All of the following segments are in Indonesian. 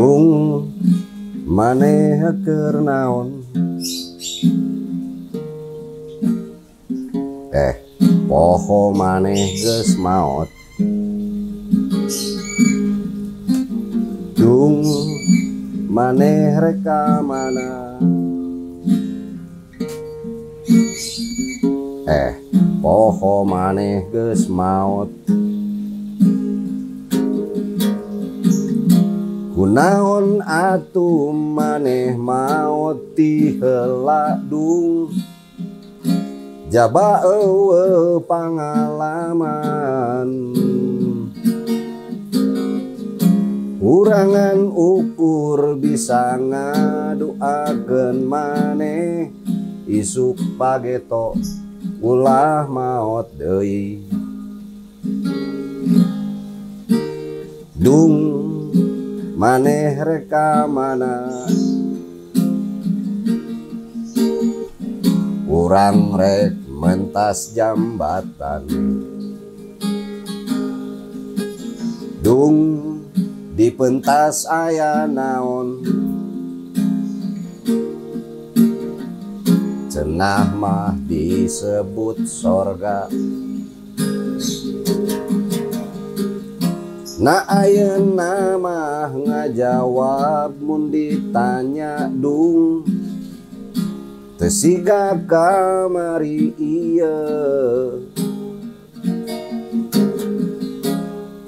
Dung maneh keur naon? Poho maneh geus maot. Dung maneh reka mana? Poho maneh geus maot. Kunaon atuh maneh maot ti heula dung? Jaba eueuh pangalaman. Urangan ukur bisa ngaduakeun maneh. Isuk pageto ulah maot deui. Dung maneh reka mana? Urang rek mentas jambatan. Dung di pentas aya naon? Cenah mah disebut sorga. Na ayeuna mah ngajawab mun ditanya dung. Teu sigap kamari ieu.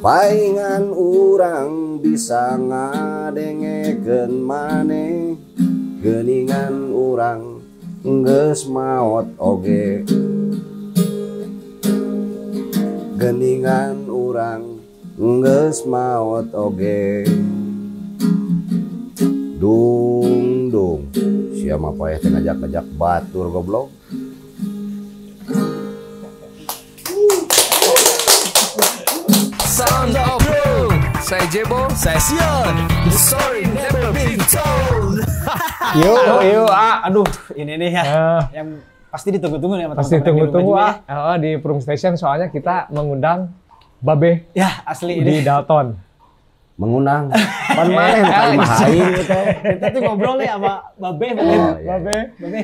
Paingan urang bisa ngadengekeun maneh. Geuningan urang geus maot oge. Geuningan urang geus maot oge. Dung dung. Sia mah poe teh ngajak-ngajak batur goblok. Sound of Bro. Saya Jebo, saya Sion. The story never been told. Aduh, ini nih ya. Yang pasti ditunggu-tunggu nih sama pasti teman-teman ditunggu-tunggu di Prung Station, soalnya kita mengundang Babe ya asli di Dalton. Mengundang pan maneh kali mah aing teh. Kita tuh ngobrol nih sama Babe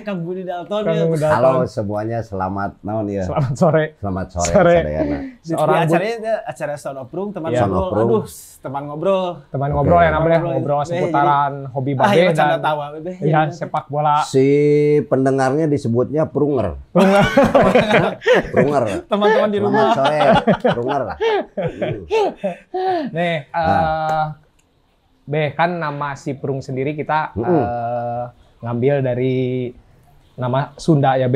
Kang Budi Dalton. Halo semuanya, selamat naon ya? Selamat sore. Selamat sore sadayana. Seorang acara Sound of Prung, teman ngobrol. Aduh, teman ngobrol yang namanya ngobrol seputaran hobi Babe dan ya sepak bola. Si pendengarnya disebutnya Prunger. Prunger. Teman-teman di rumah. Selamat sore, Prunger. Nih, kan nama si Prung sendiri kita ngambil dari nama Sunda ya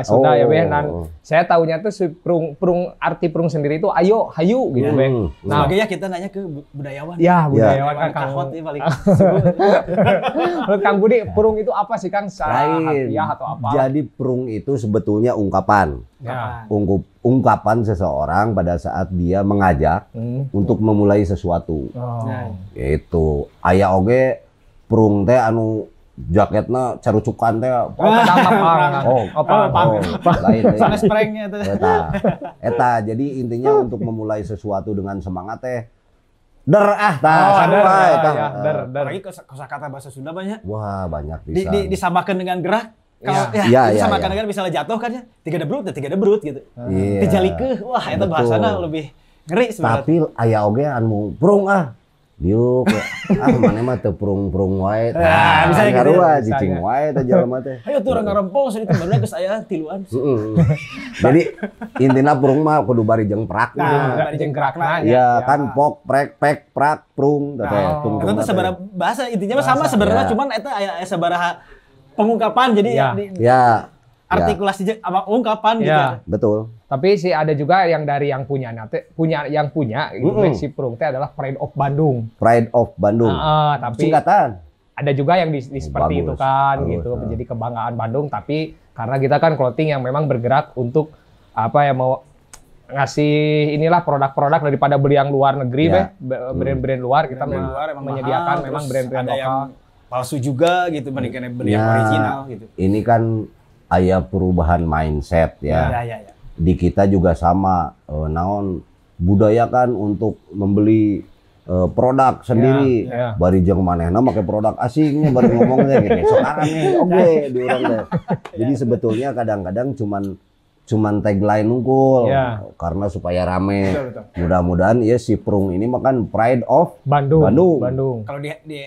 Sunda ya dan saya tahunya tuh si Prung arti Prung sendiri itu ayo hayu gitu Nah makanya kita nanya ke budayawan. Ya budayawan kan Kang paling. Kang Budi, Prung itu apa sih Kang? Harfiah atau apa? Jadi Prung itu sebetulnya ungkapan. Ungkapan seseorang pada saat dia mengajak untuk memulai sesuatu. Itu aya oge Prung teh anu jaketna carucukan teh sanes sprengnya teh eta jadi intinya untuk memulai sesuatu dengan semangat teh der lagi kosakata bahasa Sunda banyak. Wah banyak bisa disamakan dengan gerak. Kalau disamakan dengan misalnya jatuh kan ya tiga debrut gitu. Tijalikeun wah eta bahasana lebih ngeri sebenarnya. Tapi aya oge anu Prung diuk maneh mah teu prung wae. Bisa ngaruah cicing wae teh jelema teh. Ayo tuh urang ngarempol sini temenna geus aya tiluan. Jadi intina prung mah kudu bari jeung prak. Bari jeung gerakna. Iya kan pok prek pek prak prung teh tungtung. Eta sabaraha bahasa intinya mah sama sebenarnya cuman eta aya sabaraha pengungkapan jadi artikulasi sama ungkapan gitu. Betul. Tapi sih ada juga yang dari yang punya gitu si Prung teh adalah Pride of Bandung. Pride of Bandung. Tapi singkatan. Ada juga yang seperti itu kan gitu menjadi kebanggaan Bandung, tapi karena kita kan clothing yang memang bergerak untuk apa ya mau ngasih inilah produk-produk daripada beli yang luar negeri brand-brand luar kita menyediakan memang brand-brand lokal. Palsu juga gitu bandingkan beli yang original gitu. Ini kan aya perubahan mindset ya. Di kita juga sama naon budaya kan untuk membeli produk sendiri. Bari jeung manehna make produk asingnya bari ngomongnya gitu. Sekarang nih oke di urang teh. Jadi sebetulnya kadang-kadang cuman tagline unggul karena supaya rame. Mudah-mudahan ya si Prung ini makan pride of Bandung. Kalau di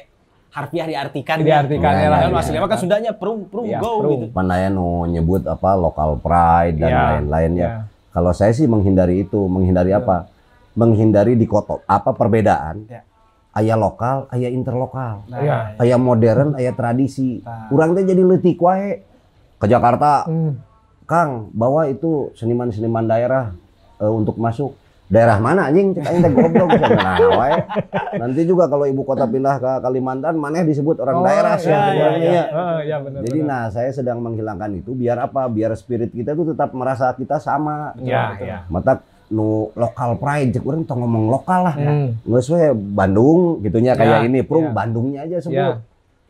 harfiah diartikan ya lah. Aslinya kan Sundanya Prung go gitu. Panaya nu nyebut apa local pride dan lain-lain ya. Kalau saya sih menghindari itu, menghindari apa? Menghindari dikotom apa perbedaan. Aya lokal, aya interlokal. Aya modern, aya tradisi. Urang teh jadi leutik wae. Ke Jakarta. Kang, bawa itu seniman-seniman daerah untuk masuk. Daerah mana anjing? Cek aing teh goblok nah wae. Nanti juga kalau ibu kota pindah ke Kalimantan, maneh disebut orang daerah sih. Benar. Jadi saya sedang menghilangkan itu biar apa? Biar spirit kita tuh tetap merasa kita sama. Mata nu lokal pride cek urang tong ngomong lokal lah. Geus we Bandung gitunya kayak ini, Prung Bandungnya aja sebut.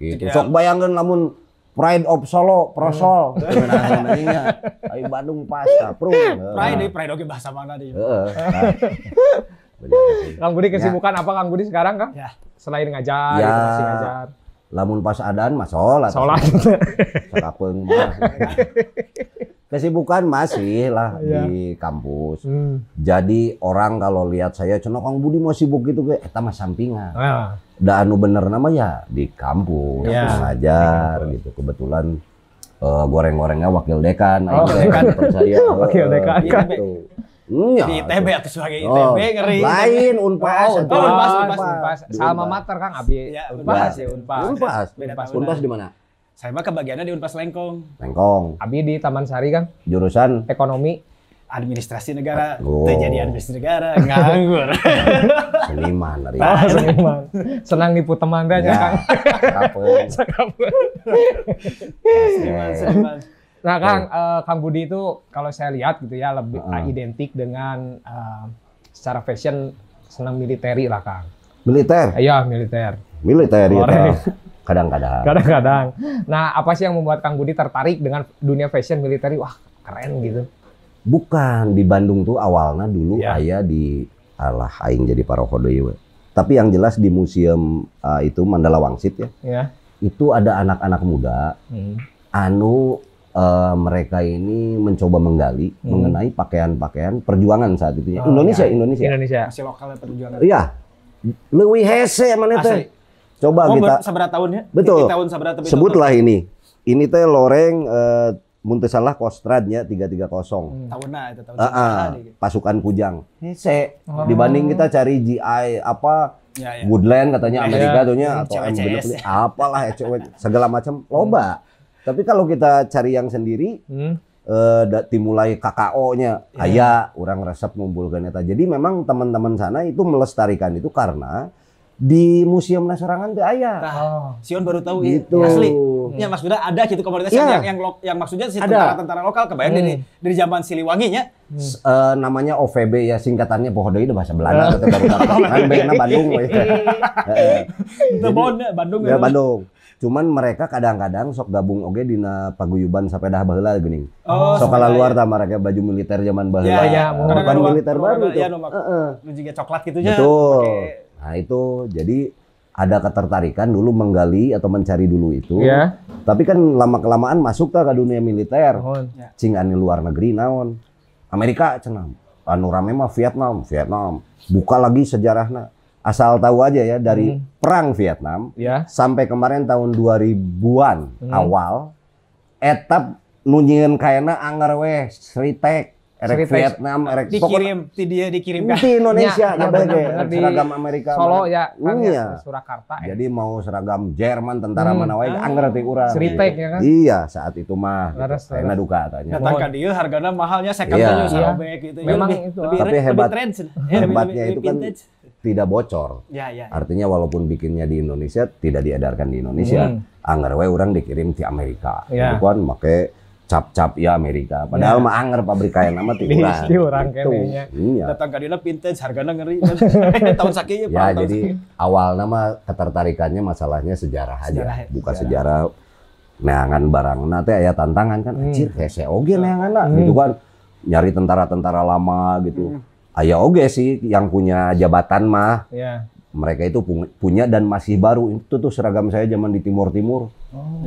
Gitu. Sok bayangkeun lamun Pride of Solo, Prosol. Sebenarnya ayo Bandung pas Prung. Pride oke bahasa mana dia? Kang Budi kesibukan apa Kang Budi sekarang, Kang? Selain ngajar, gitu, masih ngajar. Lamun pas adan mah sholat. Sakapeung mah. Kesibukan masih lah di kampus. Jadi orang kalau lihat saya cenah Kang Budi mau sibuk gitu ge eta mah sampingan. Da anu bener nama ya di kampus ngajar gitu. Kebetulan goreng-gorengnya wakil dekan, dekan percaya wakil dekan gitu. Di ITB atau sebagai ITB ngeri. Lain Unpas. Unpas. Sama mater Kang Abi. Unpas. Unpas di mana? Saya mah kebagiannya di Unpas Lengkong. Abi di Taman Sari Kang. Jurusan Ekonomi. Administrasi negara. Jadi administrasi negara nganggur. Seniman dari. Seniman. Senang nipu teman dah Kang. Sakapeung. Seniman. Nah Kang Budi itu kalau saya lihat gitu ya lebih identik dengan secara fashion senang militeri lah Kang. Militer? Iya militer. Militer ya. Kadang-kadang. Nah apa sih yang membuat Kang Budi tertarik dengan dunia fashion militer? Wah keren gitu. Bukan di Bandung tuh awalnya dulu aya di aing jadi paroho deui we. Tapi yang jelas di museum itu Mandala Wangsit ya. Itu ada anak-anak muda anu mereka ini mencoba menggali mengenai pakaian-pakaian perjuangan saat itu ya. Indonesia. Masih lokalnya perjuangan. Iya. Leuwih hese mana teh. Coba kita sabaraha tahun ya? Betul. Tahun sabaraha sebutlah ini. Ini teh loreng mun teu salah Kostradnya 330. Tahunna itu tahun pasukan Kujang. Hese. Dibanding kita cari GI apa Woodland katanya Amerika tuhnya atau apalah segala macam loba. Tapi kalau kita cari yang sendiri, dimulai KKO-nya, orang resep ngumpulkan eta. Jadi memang teman-teman sana itu melestarikan itu karena di Museum Nasorangan teh aya. Sion baru tahu gitu. Asli. Ya Mas Buda ada gitu komunitas yang maksudnya si tentara lokal kebayang dari zaman Siliwangi nya. Namanya OVB ya singkatannya poho deui bahasa Belanda teh baru kan beuna Bandung we. Bandung. Ya Bandung. Cuman mereka kadang-kadang sok gabung oge dina paguyuban sapeda baheula geuning. Sok luar tah mereka baju militer zaman baheula. Bukan militer baru tuh. Nu juga coklat gitu nya. Betul. Nah itu jadi ada ketertarikan dulu menggali atau mencari dulu itu. Tapi kan lama-kelamaan masuk ke dunia militer. Cing anu luar negeri naon. Amerika cenah. Anu rame mah Vietnam. Buka lagi sejarahna. Asal tahu aja ya dari perang Vietnam sampai kemarin tahun 2000-an awal etap nunjieun kaena anger we Sritek erek Vietnam erek dikirimkan di Indonesia seragam Amerika Solo Surakarta jadi mau seragam Jerman tentara mana wae anger teh urang Sritek ya kan iya saat itu mah kaena duka tanya datang ka dieu hargana mahalnya second teh sarobek gitu memang itu tapi hebatnya itu kan tidak bocor. Artinya walaupun bikinnya di Indonesia tidak diedarkan di Indonesia. Anger we urang dikirim di Amerika. Itu kan make cap-cap ya Amerika. Padahal mah anger pabrik kain nama ti urang. Iya. Datang ka dieu vintage hargana ngeri. Tahun sakieu ya jadi awalnya mah ketertarikannya masalahnya sejarah aja. Buka sejarah neangan barangna teh aya tantangan kan. Anjir hese oge neanganna gitu kan. Nyari tentara-tentara lama gitu. Aya oge sih yang punya jabatan mah mereka itu punya dan masih baru. Itu tuh seragam saya zaman di Timur Timur.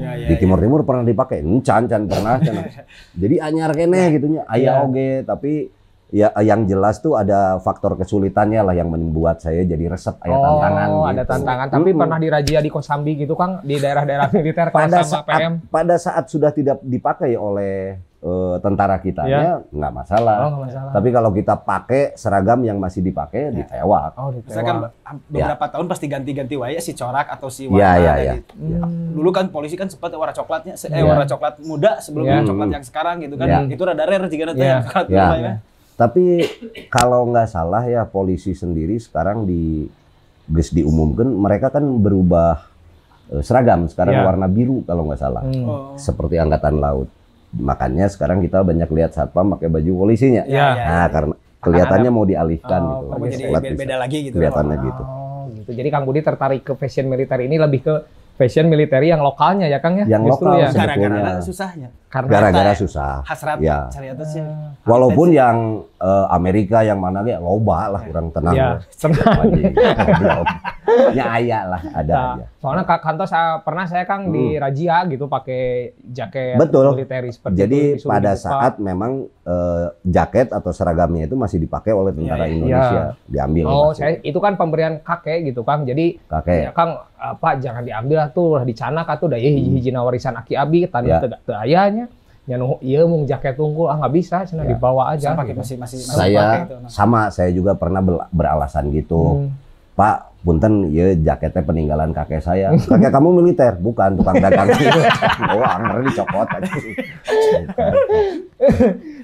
Di Timur Timur pernah dipakai, can pernah. Jadi anyar keneh gitunya, aya oge, tapi ya yang jelas tuh ada faktor kesulitannya lah yang membuat saya jadi resep, aya tantangan. Oh, ada tantangan. Tapi pernah dirazia di Kosambi gitu Kang, di daerah-daerah militer sama PM. Pada saat sudah tidak dipakai oleh tentara kitanya nggak masalah. Nggak masalah. Tapi kalau kita pakai seragam yang masih dipakai ditewak. Misalkan beberapa tahun pasti ganti-ganti wae si corak atau si warna. Dulu kan polisi kan sempat warna coklatnya, warna coklat muda sebelum coklat yang sekarang gitu kan. Itu rada rare jika nanti yang coklat muda ya. Tapi kalau nggak salah ya polisi sendiri sekarang diumumkan mereka kan berubah seragam sekarang warna biru kalau nggak salah. Seperti Angkatan Laut. Makanya sekarang kita banyak lihat satpam pakai baju polisinya. Nah, karena kelihatannya mau dialihkan gitu. Jadi beda lagi gitu. Kelihatannya gitu. Gitu. Jadi Kang Budi tertarik ke fashion militer ini lebih ke fashion militer yang lokalnya ya Kang ya? Yang lokal ya? Gara-gara susahnya. Gara-gara susah. Hasrat ya. cari atasnya. Walaupun yang Amerika yang mana ya loba lah kurang tenang. Ya, tenang. Ya aya lah ada aja. Soalnya Kak Kanto pernah saya Kang di razia gitu pakai jaket militer seperti jadi itu. Jadi pada saat memang jaket atau seragamnya itu masih dipakai oleh tentara Indonesia diambil. Oh, itu kan pemberian kakek gitu Kang. Jadi kakek. Ya Kang jangan diambil tuh dicanak atuh da hiji warisan aki abi tanda teu ayanya. Ya iya mung jaket unggul nggak bisa cenah dibawa aja. Saya juga pernah beralasan gitu. Pak, punten ya jaketnya peninggalan kakek saya. Kakek kamu militer, bukan tukang dagang. Anger dicopot aja.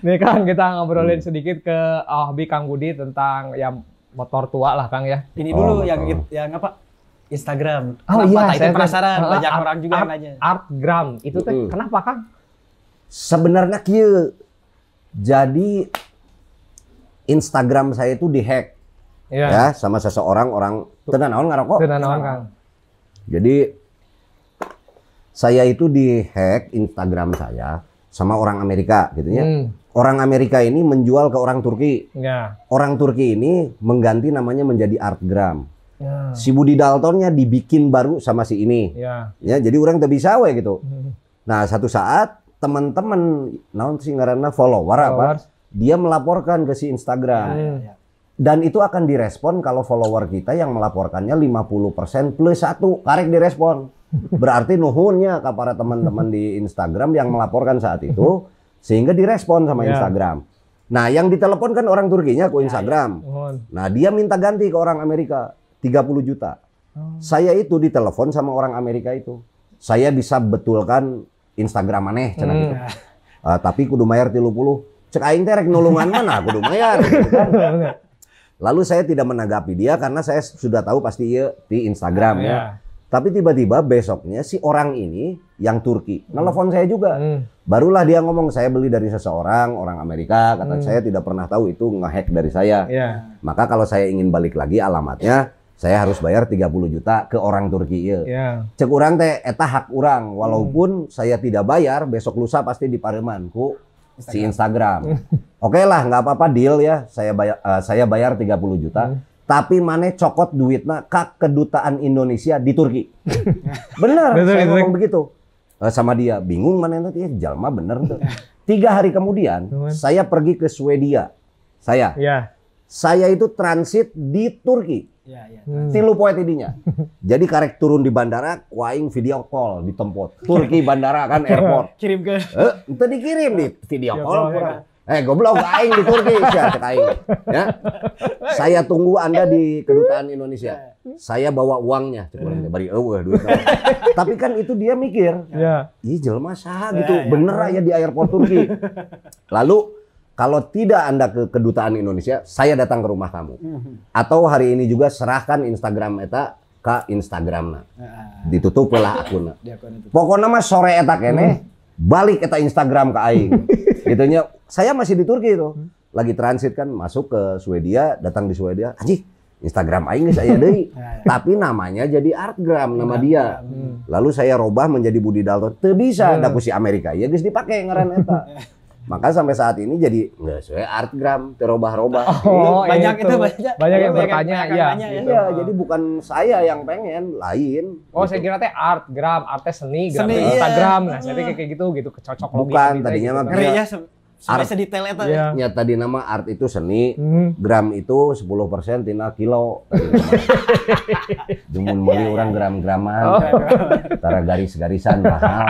Nih Kang, kita ngobrolin sedikit ke hobi Kang Budi tentang motor tua lah Kang ya. Ini dulu yang apa? Instagram. Oh iya, itu penasaran banyak orang juga yang nanya. Artgram itu teh kenapa Kang? Sebenarnya kieu. Jadi Instagram saya itu dihack. Ya, sama seseorang orang tenan naon ngarokok. Tenan naon Kang. Jadi saya itu dihack Instagram saya sama orang Amerika gitu ya. Orang Amerika ini menjual ke orang Turki. Orang Turki ini mengganti namanya menjadi Artgram. Si Budi Daltonnya dibikin baru sama si ini. Ya, jadi orang tak bisa we gitu. Nah, satu saat teman-teman naon sih ngaranna follower apa? Dia melaporkan ke si Instagram. Dan itu akan direspon kalau follower kita yang melaporkannya 50% plus 1. Karek direspon. Berarti nuhunnya ke para teman-teman di Instagram yang melaporkan saat itu. Sehingga direspon sama Instagram. Nah yang ditelepon kan orang Turkinya ke Instagram. Nah dia minta ganti ke orang Amerika. 30 juta. Saya itu ditelepon sama orang Amerika itu. Saya bisa betulkan Instagram aneh. Gitu. Tapi kudu mayar 30. Cek aing teh rek nulungan mana kudu mayar. Gitu kan. Lalu saya tidak menanggapi dia karena saya sudah tahu pasti iya di Instagram ya. Tapi tiba-tiba besoknya si orang ini yang Turki nelfon saya juga. Barulah dia ngomong saya beli dari seseorang orang Amerika. Kata saya tidak pernah tahu itu ngehack dari saya. Maka kalau saya ingin balik lagi alamatnya saya harus bayar 30 juta ke orang Turki ya. Cek urang teh eta hak urang. Walaupun saya tidak bayar besok lusa pasti dipareman ku si Instagram. Oke lah, nggak apa-apa deal ya. Saya bayar 30 juta. Tapi mana cokot duitnya ke kedutaan Indonesia di Turki. Bener, saya ngomong begitu. Sama dia, bingung mana nanti ya, jalma bener tuh. 3 hari kemudian, saya pergi ke Swedia. Saya itu transit di Turki. Tilu poe tidinya. Jadi karek turun di bandara, waing video call di tempat. Turki bandara kan airport. Kirim ke. Itu dikirim di video call. Goblok aing di Turki cek aing. Ya. Saya tunggu Anda di kedutaan Indonesia. Saya bawa uangnya. Bari eueuh duit. Tapi kan itu dia mikir. Ih jelema saha gitu. Bener ya di airport Turki. Lalu kalau tidak Anda ke kedutaan Indonesia, saya datang ke rumah kamu. Atau hari ini juga serahkan Instagram eta ke Instagramna. Ditutup lah akunna. Pokoknya mah sore eta kene balik eta Instagram ke aing. Gitunya saya masih di Turki itu. Lagi transit kan masuk ke Swedia, datang di Swedia. Anjing, Instagram aing geus aya deui. Tapi namanya jadi Artgram nama dia. Lalu saya robah menjadi Budi Dalton. Teu bisa da ku si Amerika. Ya geus dipake ngaran eta. Maka sampai saat ini jadi nggak sesuai Artgram, terubah-ubah. Banyak itu banyak yang bertanya, iya. Iya, jadi bukan saya yang pengen, lain. Oh, saya kira teh Artgram, artnya seni, Instagram. Nah, saya kayak gitu cocok logi. Bukan, tadinya mah ngeri ya. Sampai sedetail eta. Ya tadi nama art itu seni, gram itu 10% tina kilo. Jumun meuli orang gram-graman. Tara garis-garisan mahal.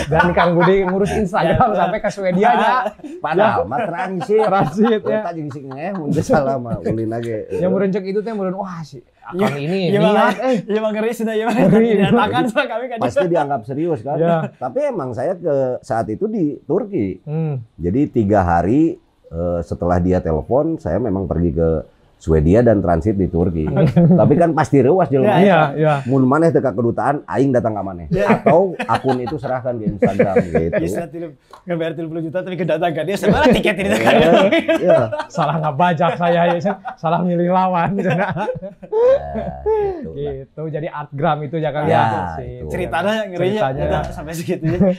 Dan Kang Budi ngurus Instagram sampai ke Swedia nya. Padahal mah transit ya. Eta jeung sing mun salah mah ulin lage. Yang mureun cek itu teh mureun wah si Akang ini niat Iya mah ngeri sudah ya. Nyatakan kami kan. Pasti dianggap serius kan. Tapi emang saya ke saat itu di Turki. Jadi 3 hari setelah dia telepon, saya memang pergi ke Swedia dan transit di Turki. Tapi kan pasti reuas jelema. Iya. Mun maneh teu ka kedutaan, aing datang ka maneh. Atau akun itu serahkan ke Instagram gitu. Bisa ngebayar 30 juta tapi kedatangan dia sebenarnya tiket ini kan. Salah ngabajak saya ya, salah milih lawan. Gitu. Jadi Artgram itu jangan ceritanya ngerinya sampai segitunya.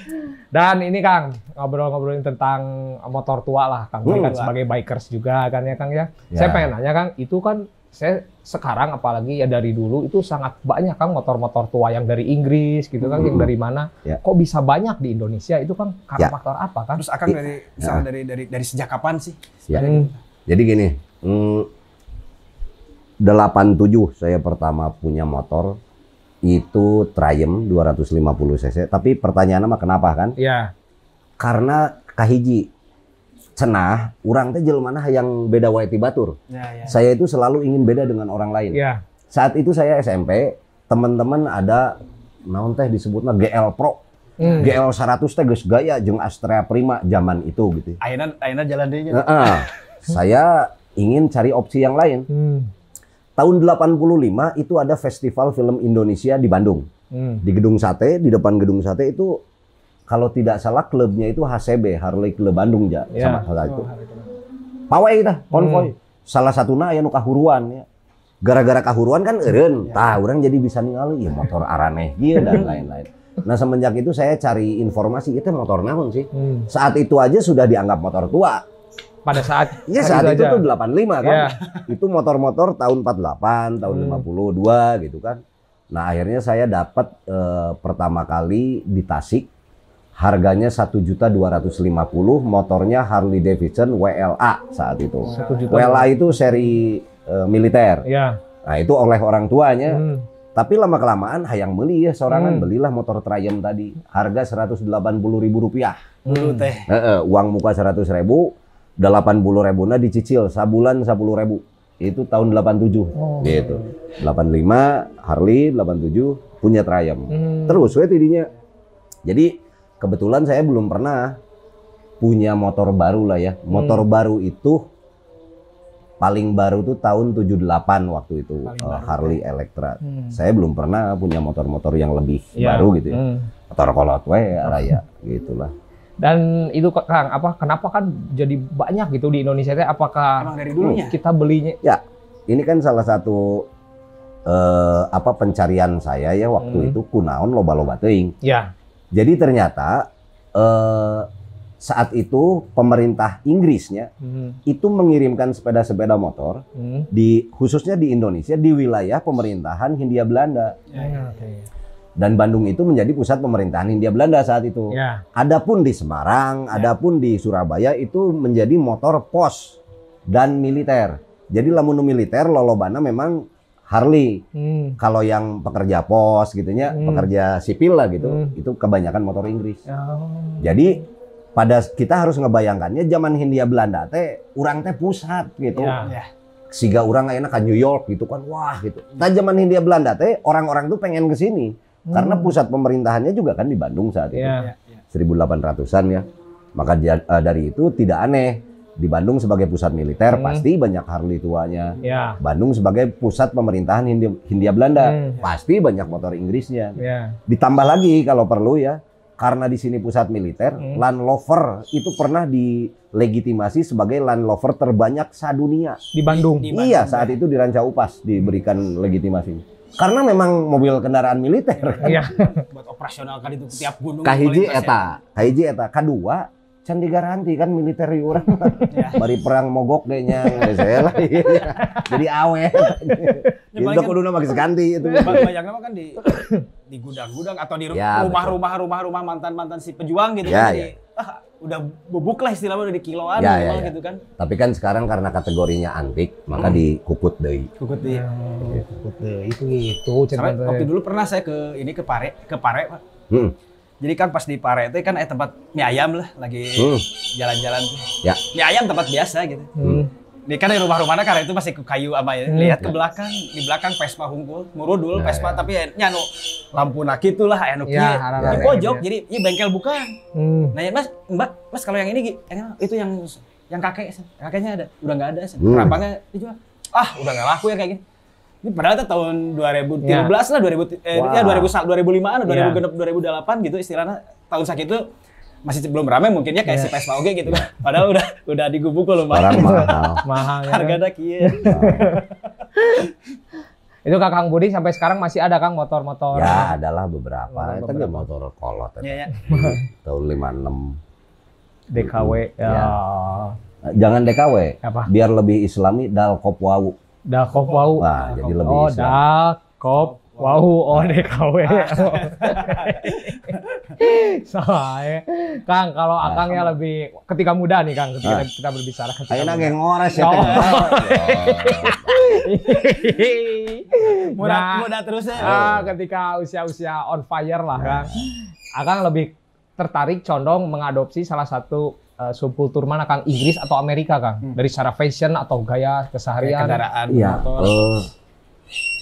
Dan ini Kang, ngobrolin tentang motor tua lah, Kang. Kan sebagai bikers juga kan ya Kang ya. Saya pengen nanya Kang, itu kan saya sekarang apalagi ya dari dulu itu sangat banyak Kang motor-motor tua yang dari Inggris gitu kan, yang dari mana. Kok bisa banyak di Indonesia itu Kang? Karena faktor apa kan? Terus Akang dari sejak kapan sih? Jadi gini, 87 saya pertama punya motor. Itu Triumph 250 cc. Tapi pertanyaannya mah kenapa kan? Iya. Karena kahiji cenah, urang teh jelema yang beda wae ti batur. Saya itu selalu ingin beda dengan orang lain. Saat itu saya SMP, teman-teman ada naon teh disebutna GL Pro. GL 100 teh geus gaya jeung Astrea Prima zaman itu gitu. Ayeuna jalan deui. Saya ingin cari opsi yang lain. Tahun 85 itu ada festival film Indonesia di Bandung. Di Gedung Sate, di depan Gedung Sate itu kalau tidak salah klubnya itu HCB, Harley Club Bandung ja, sama salah itu. Pawai kita, konvoy. Salah satuna aya nu kahuruan ya. Gara-gara kahuruan kan eureun. Tah, urang jadi bisa ningali ya motor araneh ieu dan lain-lain. Nah, semenjak itu saya cari informasi itu motor naon sih. Saat itu aja sudah dianggap motor tua. Pada saat saat itu tuh 85 kan. Itu motor-motor tahun 48, tahun 52 gitu kan. Nah, akhirnya saya dapat pertama kali di Tasik. Harganya 1.250.000, motornya Harley Davidson WLA saat itu. WLA itu seri militer. Nah, itu oleh orang tuanya. Tapi lama-kelamaan hayang meuli ya sorangan, belilah motor Triumph tadi. Harga Rp180.000. Dulu teh. Uang muka 100.000, 80.000-na dicicil sabulan 10.000. Itu tahun 87 gitu. 85 Harley, 87 punya Triumph. Terus we tidinya. Jadi kebetulan saya belum pernah punya motor baru lah ya. Motor baru itu paling baru tuh tahun 78 waktu itu Harley Electra. Saya belum pernah punya motor-motor yang lebih baru gitu ya. Motor kolot we raya gitulah. Dan itu Kang, kenapa kan jadi banyak gitu di Indonesia teh? Apakah emang dari dulunya kita belinya? Ya, ini kan salah satu pencarian saya ya waktu itu kunaon loba-loba teuing. Jadi ternyata saat itu pemerintah Inggrisnya itu mengirimkan sepeda-sepeda motor khususnya di Indonesia di wilayah pemerintahan Hindia Belanda. Dan Bandung itu menjadi pusat pemerintahan Hindia Belanda saat itu. Adapun di Semarang, adapun di Surabaya itu menjadi motor pos dan militer. Jadi lamun militer lolobana memang Harley. Kalau yang pekerja pos gitunya, pekerja sipil lah gitu, itu kebanyakan motor Inggris. Jadi kita harus ngebayangkannya zaman Hindia Belanda teh urang teh pusat gitu. Siga urang enak ke New York gitu kan, wah gitu. Nah zaman Hindia Belanda teh orang-orang tuh pengen ke sini. Karena pusat pemerintahannya juga kan di Bandung saat itu. 1800-an ya. Maka dari itu tidak aneh. Di Bandung sebagai pusat militer pasti banyak Harley tuanya. Bandung sebagai pusat pemerintahan Hindia Belanda pasti banyak motor Inggrisnya. Ditambah lagi kalau perlu ya, karena di sini pusat militer, Land Rover itu pernah dilegitimasi sebagai Land Rover terbanyak sadunia di Bandung. Iya, saat itu di Ranca Upas diberikan legitimasi. Karena memang mobil kendaraan militer kan. Buat operasional kan itu tiap gunung. Kahiji eta. Kedua, can digaranti kan militer orang bari perang mogok kayaknya saya lah jadi awet itu kuduna makin ganti itu banyaknya kan di gudang-gudang atau di rumah-rumah mantan si pejuang gitu kan udah bubuk lah istilahnya udah di kiloan gitu kan. Tapi kan sekarang karena kategorinya antik maka dikukut deui. Kukut deui. Kukut deui itu gitu. Waktu dulu pernah saya ke Pare Pak. Jadi kan pas di Pare itu kan tempat mie ayam lah lagi jalan-jalan tuh. Ya. Mie ayam tempat biasa gitu. Ini kan di rumah-rumahnya karena itu masih kayu apa ya. Lihat ke belakang, di belakang Vespa hungkul, murudul Vespa tapi nyanu lampu nak itulah anu kieu. Di pojok jadi ini bengkel bukan. Nanya Mas kalau yang ini itu yang kakeknya ada, udah enggak ada. Kenapa enggak dijual? Udah enggak laku ya kayak gini. Ini padahal itu tahun 2013 lah, 2005-an, 2008 gitu istilahnya tahun sakitu masih belum ramai mungkinnya kayak si Vespa oge gitu kan. Padahal udah digubuk loh barang mahal ya. Harganya kieu. Itu Kakang Budi sampai sekarang masih ada Kang motor-motor? Ya, adalah beberapa. Itu kan motor kolot. Iya. Tahun 56. DKW. Ya. Jangan DKW. Apa? Biar lebih Islami Dalkop Wau. Dalkop Wau. Wah, jadi lebih Islam. Dalkop Wau DKW. Soalnya Kang, kalau Akangnya lebih ketika muda nih Kang, ketika kita berbicara ayeuna ge ngores ya. Muda terus ya. Ketika usia-usia on fire lah Kang. Akang lebih tertarik condong mengadopsi salah satu subkultur mana Kang, Inggris atau Amerika Kang? Dari secara fashion atau gaya keseharian, kendaraan, motor.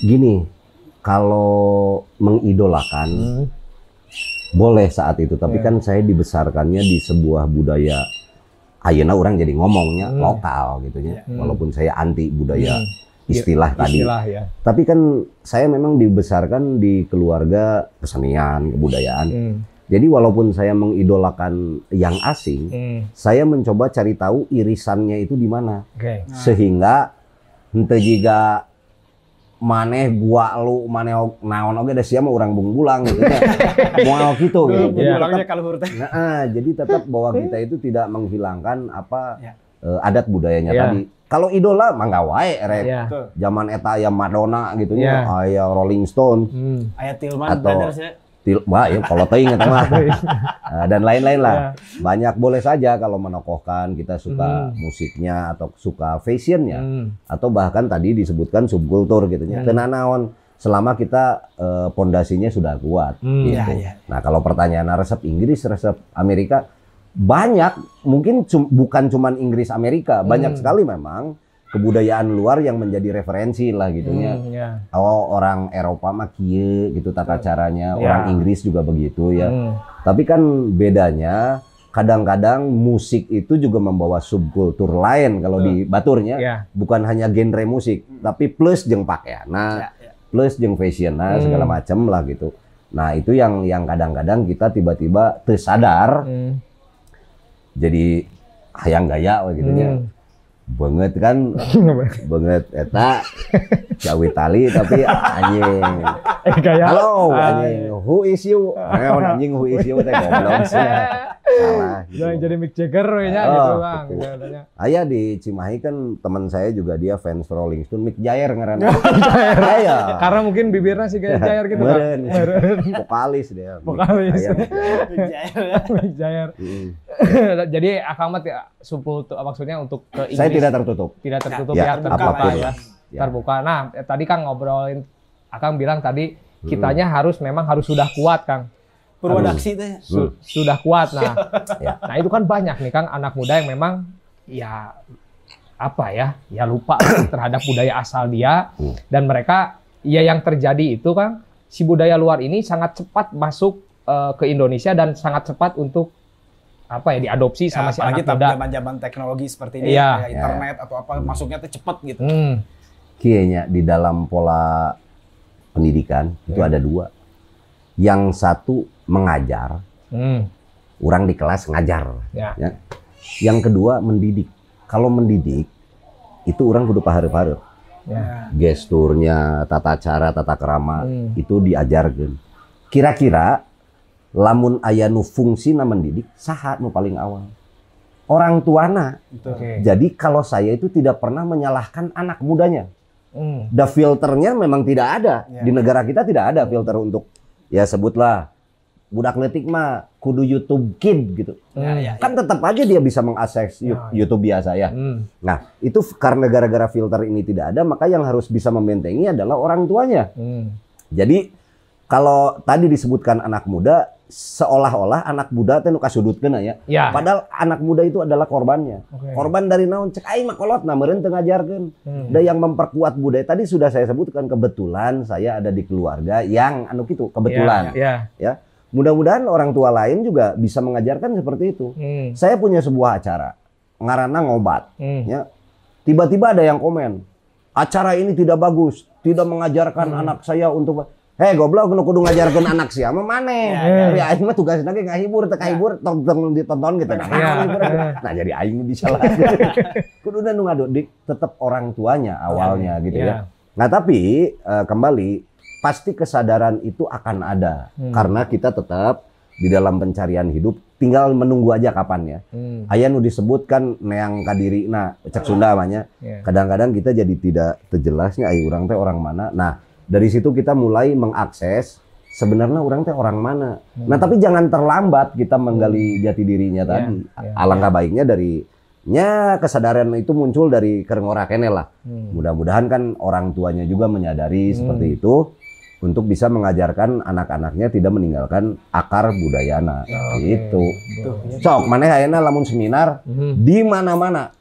Gini, kalau mengidolakan boleh saat itu, tapi kan saya dibesarkannya di sebuah budaya ayeuna orang jadi ngomongnya lokal gitu ya. Walaupun saya anti budaya istilah tadi. Ya. Tapi kan saya memang dibesarkan di keluarga kesenian, kebudayaan. Jadi walaupun saya mengidolakan yang asing, saya mencoba cari tahu irisannya itu di mana. Sehingga henteu jiga maneh gua lu maneh naon oge da sia mah urang bungbulang gitu nya. Moal gitu gitu. Jadi tetap bahwa kita itu tidak menghilangkan apa adat budayanya tadi. Kalau idola mah enggak wae rek. Zaman eta aya Madonna gitu nya, aya Rolling Stone, aya Tillman Brothers ya. Wah, ya kalau teuing eta mah. Dan lain-lain lah. Banyak boleh saja kalau menokohkan kita suka musiknya atau suka fashionnya atau bahkan tadi disebutkan subkultur gitu ya. Teu naon selama kita pondasinya sudah kuat gitu. Nah, kalau pertanyaan resep Inggris, resep Amerika banyak, mungkin bukan cuman Inggris Amerika, banyak sekali memang kebudayaan luar yang menjadi referensi lah gitunya. Oh, orang Eropa mah kieu gitu tata caranya, orang Inggris juga begitu ya. Tapi kan bedanya kadang-kadang musik itu juga membawa subkultur lain kalau di baturnya, bukan hanya genre musik, tapi plus jeung pakaianna, plus jeung fashionna segala macam lah gitu. Nah, itu yang kadang-kadang kita tiba-tiba tersadar jadi hayang gaya gitunya. Banget kan, banget eta Jawi tali tapi anjing. Halo anjing, who is you? Anjing who is you teh goblok sih. Salah. Jangan jadi Mick Jagger nya gitu Bang. Aya di Cimahi kan teman saya juga dia fans Rolling Stone, Mick Jagger ngaranna. Aya. Karena mungkin bibirnya sih kayak Jagger gitu kan. Vokalis dia. Vokalis. Mick Jagger. Jadi Akang mah subkultur maksudnya untuk ke Inggris. Saya tidak tertutup. Tidak tertutup ya, terbuka ya. Terbuka. Nah, tadi Kang ngobrolin, Akang bilang tadi kitanya memang harus sudah kuat, Kang. Purwadaksi teh. Sudah kuat. Nah, nah itu kan banyak nih Kang anak muda yang memang ya apa ya lupa terhadap budaya asal dia dan mereka ya yang terjadi itu Kang si budaya luar ini sangat cepat masuk ke Indonesia dan sangat cepat untuk apa ya diadopsi sama si anak muda. Apalagi zaman teknologi seperti ini, kayak internet atau apa masuknya tuh cepet gitu. Kayaknya di dalam pola pendidikan itu ada dua. Yang satu mengajar, orang di kelas ngajar. Ya. Yang kedua mendidik. Kalau mendidik itu orang kudu pahareup-hareup. Gesturnya, tata cara, tata krama itu diajarkan. Kira-kira lamun aya nu fungsina mendidik saha nu paling awal orang tuana. Okay. Jadi kalau saya itu tidak pernah menyalahkan anak mudanya. Da filternya memang tidak ada. Di negara kita tidak ada filter untuk, ya sebutlah budak letik mah kudu YouTube Kid gitu. Kan tetap aja dia bisa mengakses YouTube biasa ya. Nah, itu karena gara-gara filter ini tidak ada, maka yang harus bisa membentengi adalah orang tuanya. Jadi kalau tadi disebutkan anak muda, seolah-olah anak muda teh nu kasudutkeun ya. Padahal anak muda itu adalah korbannya. Korban dari naon cek aing mah kolot na meureun teu ngajarkeun. Da yang memperkuat budaya tadi sudah saya sebutkan, kebetulan saya ada di keluarga yang anu kitu, kebetulan. Ya. Mudah-mudahan orang tua lain juga bisa mengajarkan seperti itu. Saya punya sebuah acara ngaranna ngobat ya. Tiba-tiba ada yang komen, acara ini tidak bagus, tidak mengajarkan anak saya untuk goblok kudu ngajarkeun anak sia mah maneh. Ya aing mah tugasna ge ngahibur teu kahibur tonton ditonton gitu. Nah jadi aing disalahin. Kuduna nu ngadodik tetap orang tuanya awalnya gitu ya. Nah tapi kembali pasti kesadaran itu akan ada karena kita tetap di dalam pencarian hidup, tinggal menunggu aja kapan ya. Aya nu disebutkan neang kadirina cek Sunda namanya. Kadang-kadang kita jadi tidak terjelasnya ai urang teh orang mana. Nah, dari situ kita mulai mengakses sebenarnya orang teh orang mana. Nah, tapi jangan terlambat kita menggali jati dirinya tadi. Alangkah baiknya kesadaran itu muncul dari kerengora kene lah. Mudah-mudahan kan orang tuanya juga menyadari seperti itu untuk bisa mengajarkan anak-anaknya tidak meninggalkan akar budayana. Gitu. Sok maneh ayeuna lamun seminar di mana-mana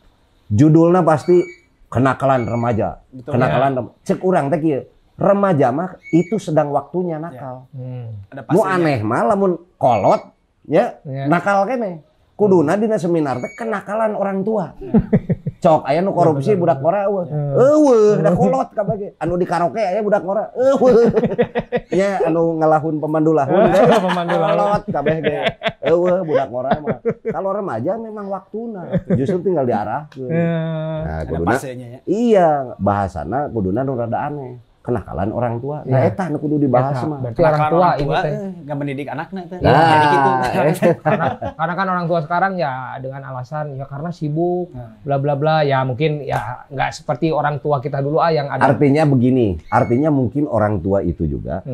judulnya pasti kenakalan remaja. Kenakalan cek urang teh kieu. Remaja mah itu sedang waktunya nakal. Mu aneh mah lamun kolot ya nakal kene. Kuduna dina seminar teh kenakalan orang tua. Cok aya nu korupsi budak ngora eueuh da kolot kabage. Anu di karaoke aya budak ngora eueuh. Ya anu ngalahun pemandu lahun kolot kabeh ge. Eueuh budak ngora mah. Kalau remaja memang waktuna. Justru tinggal diarahkeun. Nah, kuduna iya bahasana kuduna nu rada aneh. Kenakalan orang tua. Nah, eta nu kudu dibahas mah. Berarti orang tua ini teh enggak mendidik anaknya teh. Jadi gitu. Karena kan orang tua sekarang ya dengan alasan ya karena sibuk bla bla bla ya mungkin ya enggak seperti orang tua kita dulu yang ada. Artinya begini, artinya mungkin orang tua itu juga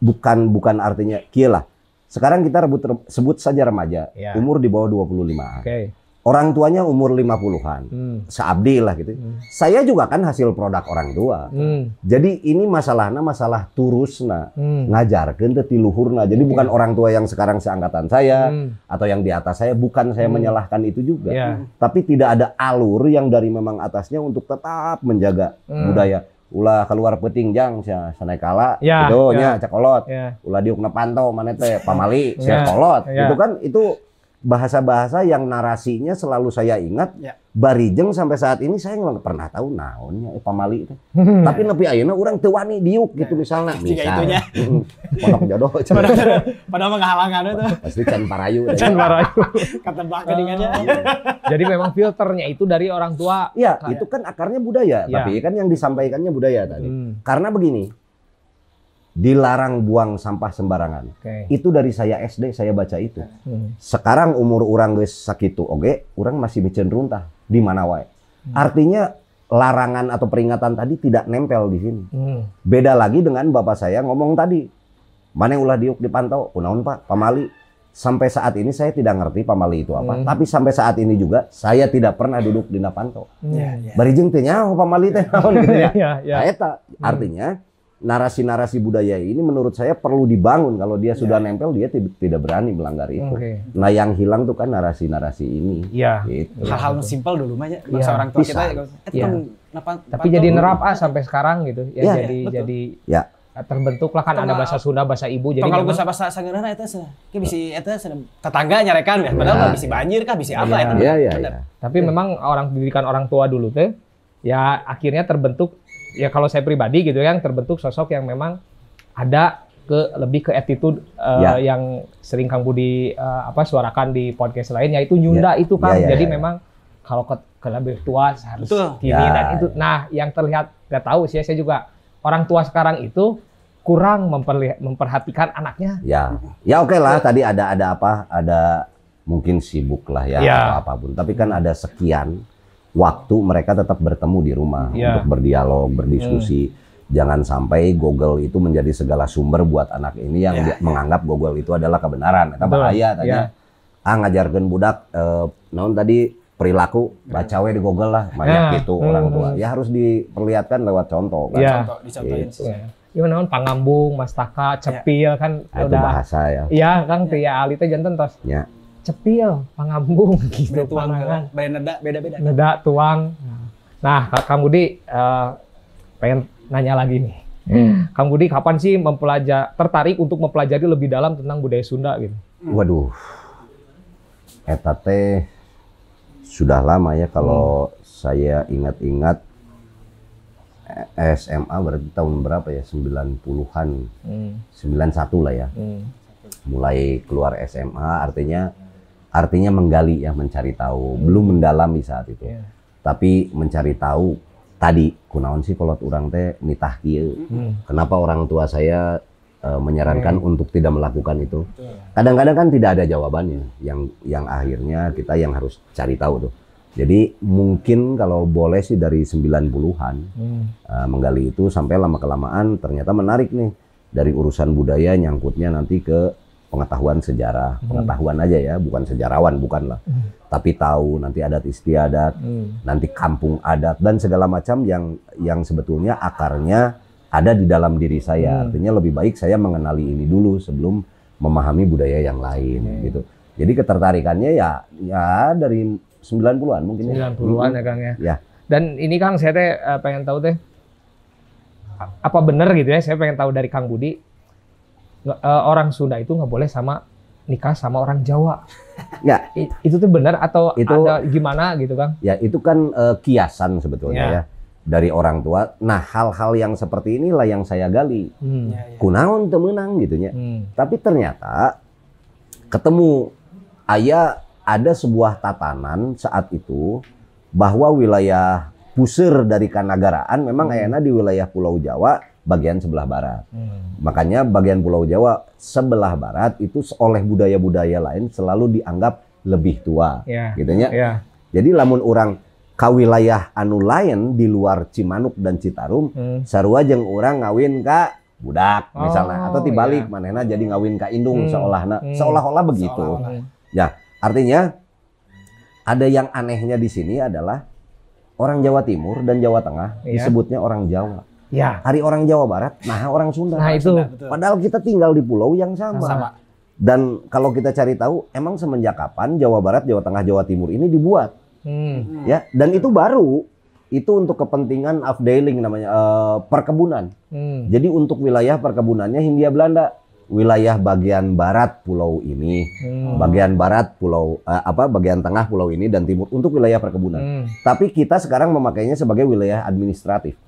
bukan artinya kieu lah. Sekarang kita sebut saja remaja, umur di bawah 25. Orang tuanya umur 50-an, seabdi lah gitu. Saya juga kan hasil produk orang tua. Jadi ini masalahnya masalah turusna, ngajarkeun teh ti luhurna. Jadi bukan orang tua yang sekarang seangkatan saya atau yang di atas saya, bukan saya menyalahkan itu juga. Tapi tidak ada alur yang dari memang atasnya untuk tetap menjaga budaya. Ulah keluar peuting jang sanekala gitu nya cek kolot. Ulah diukna pantau maneh teh pamali sia kolot. Gitu kan itu bahasa-bahasa yang narasinya selalu saya ingat. Barijeng sampai saat ini saya nggak pernah tahu naonnya pamali itu. Tapi nepi ayeuna urang teu wani diuk gitu misalnya. Pondok jodoh. Padahal mah ngahalangan itu. Pasti can parayu. Can parayu. Ketebak geningannya. Jadi memang filternya itu dari orang tua. Iya, itu kan akarnya budaya. Tapi kan yang disampaikannya budaya tadi. Karena begini, dilarang buang sampah sembarangan. Itu dari saya SD saya baca itu. Sekarang umur urang geus sakitu oge, urang masih micen runtah di mana wae. Artinya larangan atau peringatan tadi tidak nempel di sini. Beda lagi dengan bapak saya ngomong tadi. Maneh ulah diuk dipantau, kunaon Pak? Pamali. Sampai saat ini saya tidak ngerti pamali itu apa. Tapi sampai saat ini juga saya tidak pernah duduk di pantau. Barijeng teh nyaho pamali teh naon gitu ya. Eta artinya narasi-narasi budaya ini menurut saya perlu dibangun. Kalau dia sudah nempel, dia tidak berani melanggar itu. Nah yang hilang tuh kan narasi-narasi ini. Gitu. Hal-hal simpel dulu mah ya. Bangsa orang tua kita tapi jadi nerap sampai sekarang gitu. Jadi terbentuklah kan ada bahasa Sunda, bahasa ibu. Jadi kalau bahasa sangeunana eta tetangga nyarekan ya. Padahal bisa banjir kah, bisa apa itu. Tapi memang pendidikan orang tua dulu teh ya akhirnya terbentuk. Ya kalau saya pribadi gitu yang terbentuk sosok yang memang ada lebih ke attitude yang sering Kang Budi suarakan di podcast lain yaitu nyunda itu kan. Jadi memang kalau ke lebih tua harus gini dan itu. Nah, yang terlihat nggak tahu sih saya juga orang tua sekarang itu kurang memperhatikan anaknya. Ya oke lah tadi ada mungkin sibuk lah ya atau apapun. Tapi kan ada sekian waktu mereka tetap bertemu di rumah untuk berdialog, berdiskusi. Jangan sampai Google itu menjadi segala sumber buat anak ini yang menganggap Google itu adalah kebenaran. Itu bahaya tanya. Ngajarkan budak naon tadi perilaku baca we di Google lah banyak itu orang tua. Ya harus diperlihatkan lewat contoh kan. Contoh dicontohin. Iya naon pangambung, mastaka, cepil kan itu udah bahasa ya. Iya Kang tia ali teh janten tos. Ya. Cepil, pangambung gitu pangangan. Beda-beda. Neda tuang. Nah, Kang Budi pengen nanya lagi nih. Kang Budi kapan sih tertarik untuk mempelajari lebih dalam tentang budaya Sunda gitu? Waduh. Eta teh sudah lama ya kalau saya ingat-ingat SMA berarti tahun berapa ya? 90-an. 91 lah ya. Mulai keluar SMA artinya menggali ya, mencari tahu. Belum mendalami saat itu. Tapi mencari tahu tadi kunaon sih kalau orang teh nitah kieu. Kenapa orang tua saya menyarankan untuk tidak melakukan itu? Kadang-kadang kan tidak ada jawabannya yang akhirnya kita yang harus cari tahu tuh. Jadi mungkin kalau boleh sih dari 90-an menggali itu sampai lama-kelamaan ternyata menarik nih. Dari urusan budaya nyangkutnya nanti ke pengetahuan sejarah. Pengetahuan aja ya, bukan sejarawan, bukanlah. Tapi tahu nanti adat istiadat, nanti kampung adat dan segala macam yang sebetulnya akarnya ada di dalam diri saya. Artinya lebih baik saya mengenali ini dulu sebelum memahami budaya yang lain gitu. Jadi ketertarikannya ya dari 90-an mungkin ya. 90-an ya Kang ya. Dan ini Kang saya teh pengen tahu teh apa benar gitu ya, saya pengen tahu dari Kang Budi orang Sunda itu nggak boleh nikah sama orang Jawa. Ya, itu tuh benar atau ada gimana gitu Kang? Ya itu kan kiasan sebetulnya ya dari orang tua. Nah hal-hal yang seperti inilah yang saya gali. Kunaon teu meunang gitunya. Tapi ternyata ketemu ada sebuah tatanan saat itu bahwa wilayah puseur dari Kanagaraan memang ayana di wilayah Pulau Jawa bagian sebelah barat. Makanya bagian Pulau Jawa sebelah barat itu oleh budaya-budaya lain selalu dianggap lebih tua, gitunya. Jadi lamun orang ka wilayah anu lain di luar Cimanuk dan Citarum, sarua jeung urang ngawin ka budak misalnya atau tibalik manehna jadi ngawin ka indung seolah-olah begitu. Ya, artinya ada yang anehnya di sini adalah orang Jawa Timur dan Jawa Tengah disebutnya orang Jawa. Hari orang Jawa Barat, orang Sunda. Nah itu. Padahal kita tinggal di pulau yang sama. Dan kalau kita cari tahu, emang semenjak kapan Jawa Barat, Jawa Tengah, Jawa Timur ini dibuat? Ya, dan itu baru. Itu untuk kepentingan afdeling namanya perkebunan. Jadi untuk wilayah perkebunannya Hindia Belanda. Wilayah bagian barat pulau ini, bagian barat pulau bagian tengah pulau ini dan timur untuk wilayah perkebunan. Tapi kita sekarang memakainya sebagai wilayah administratif.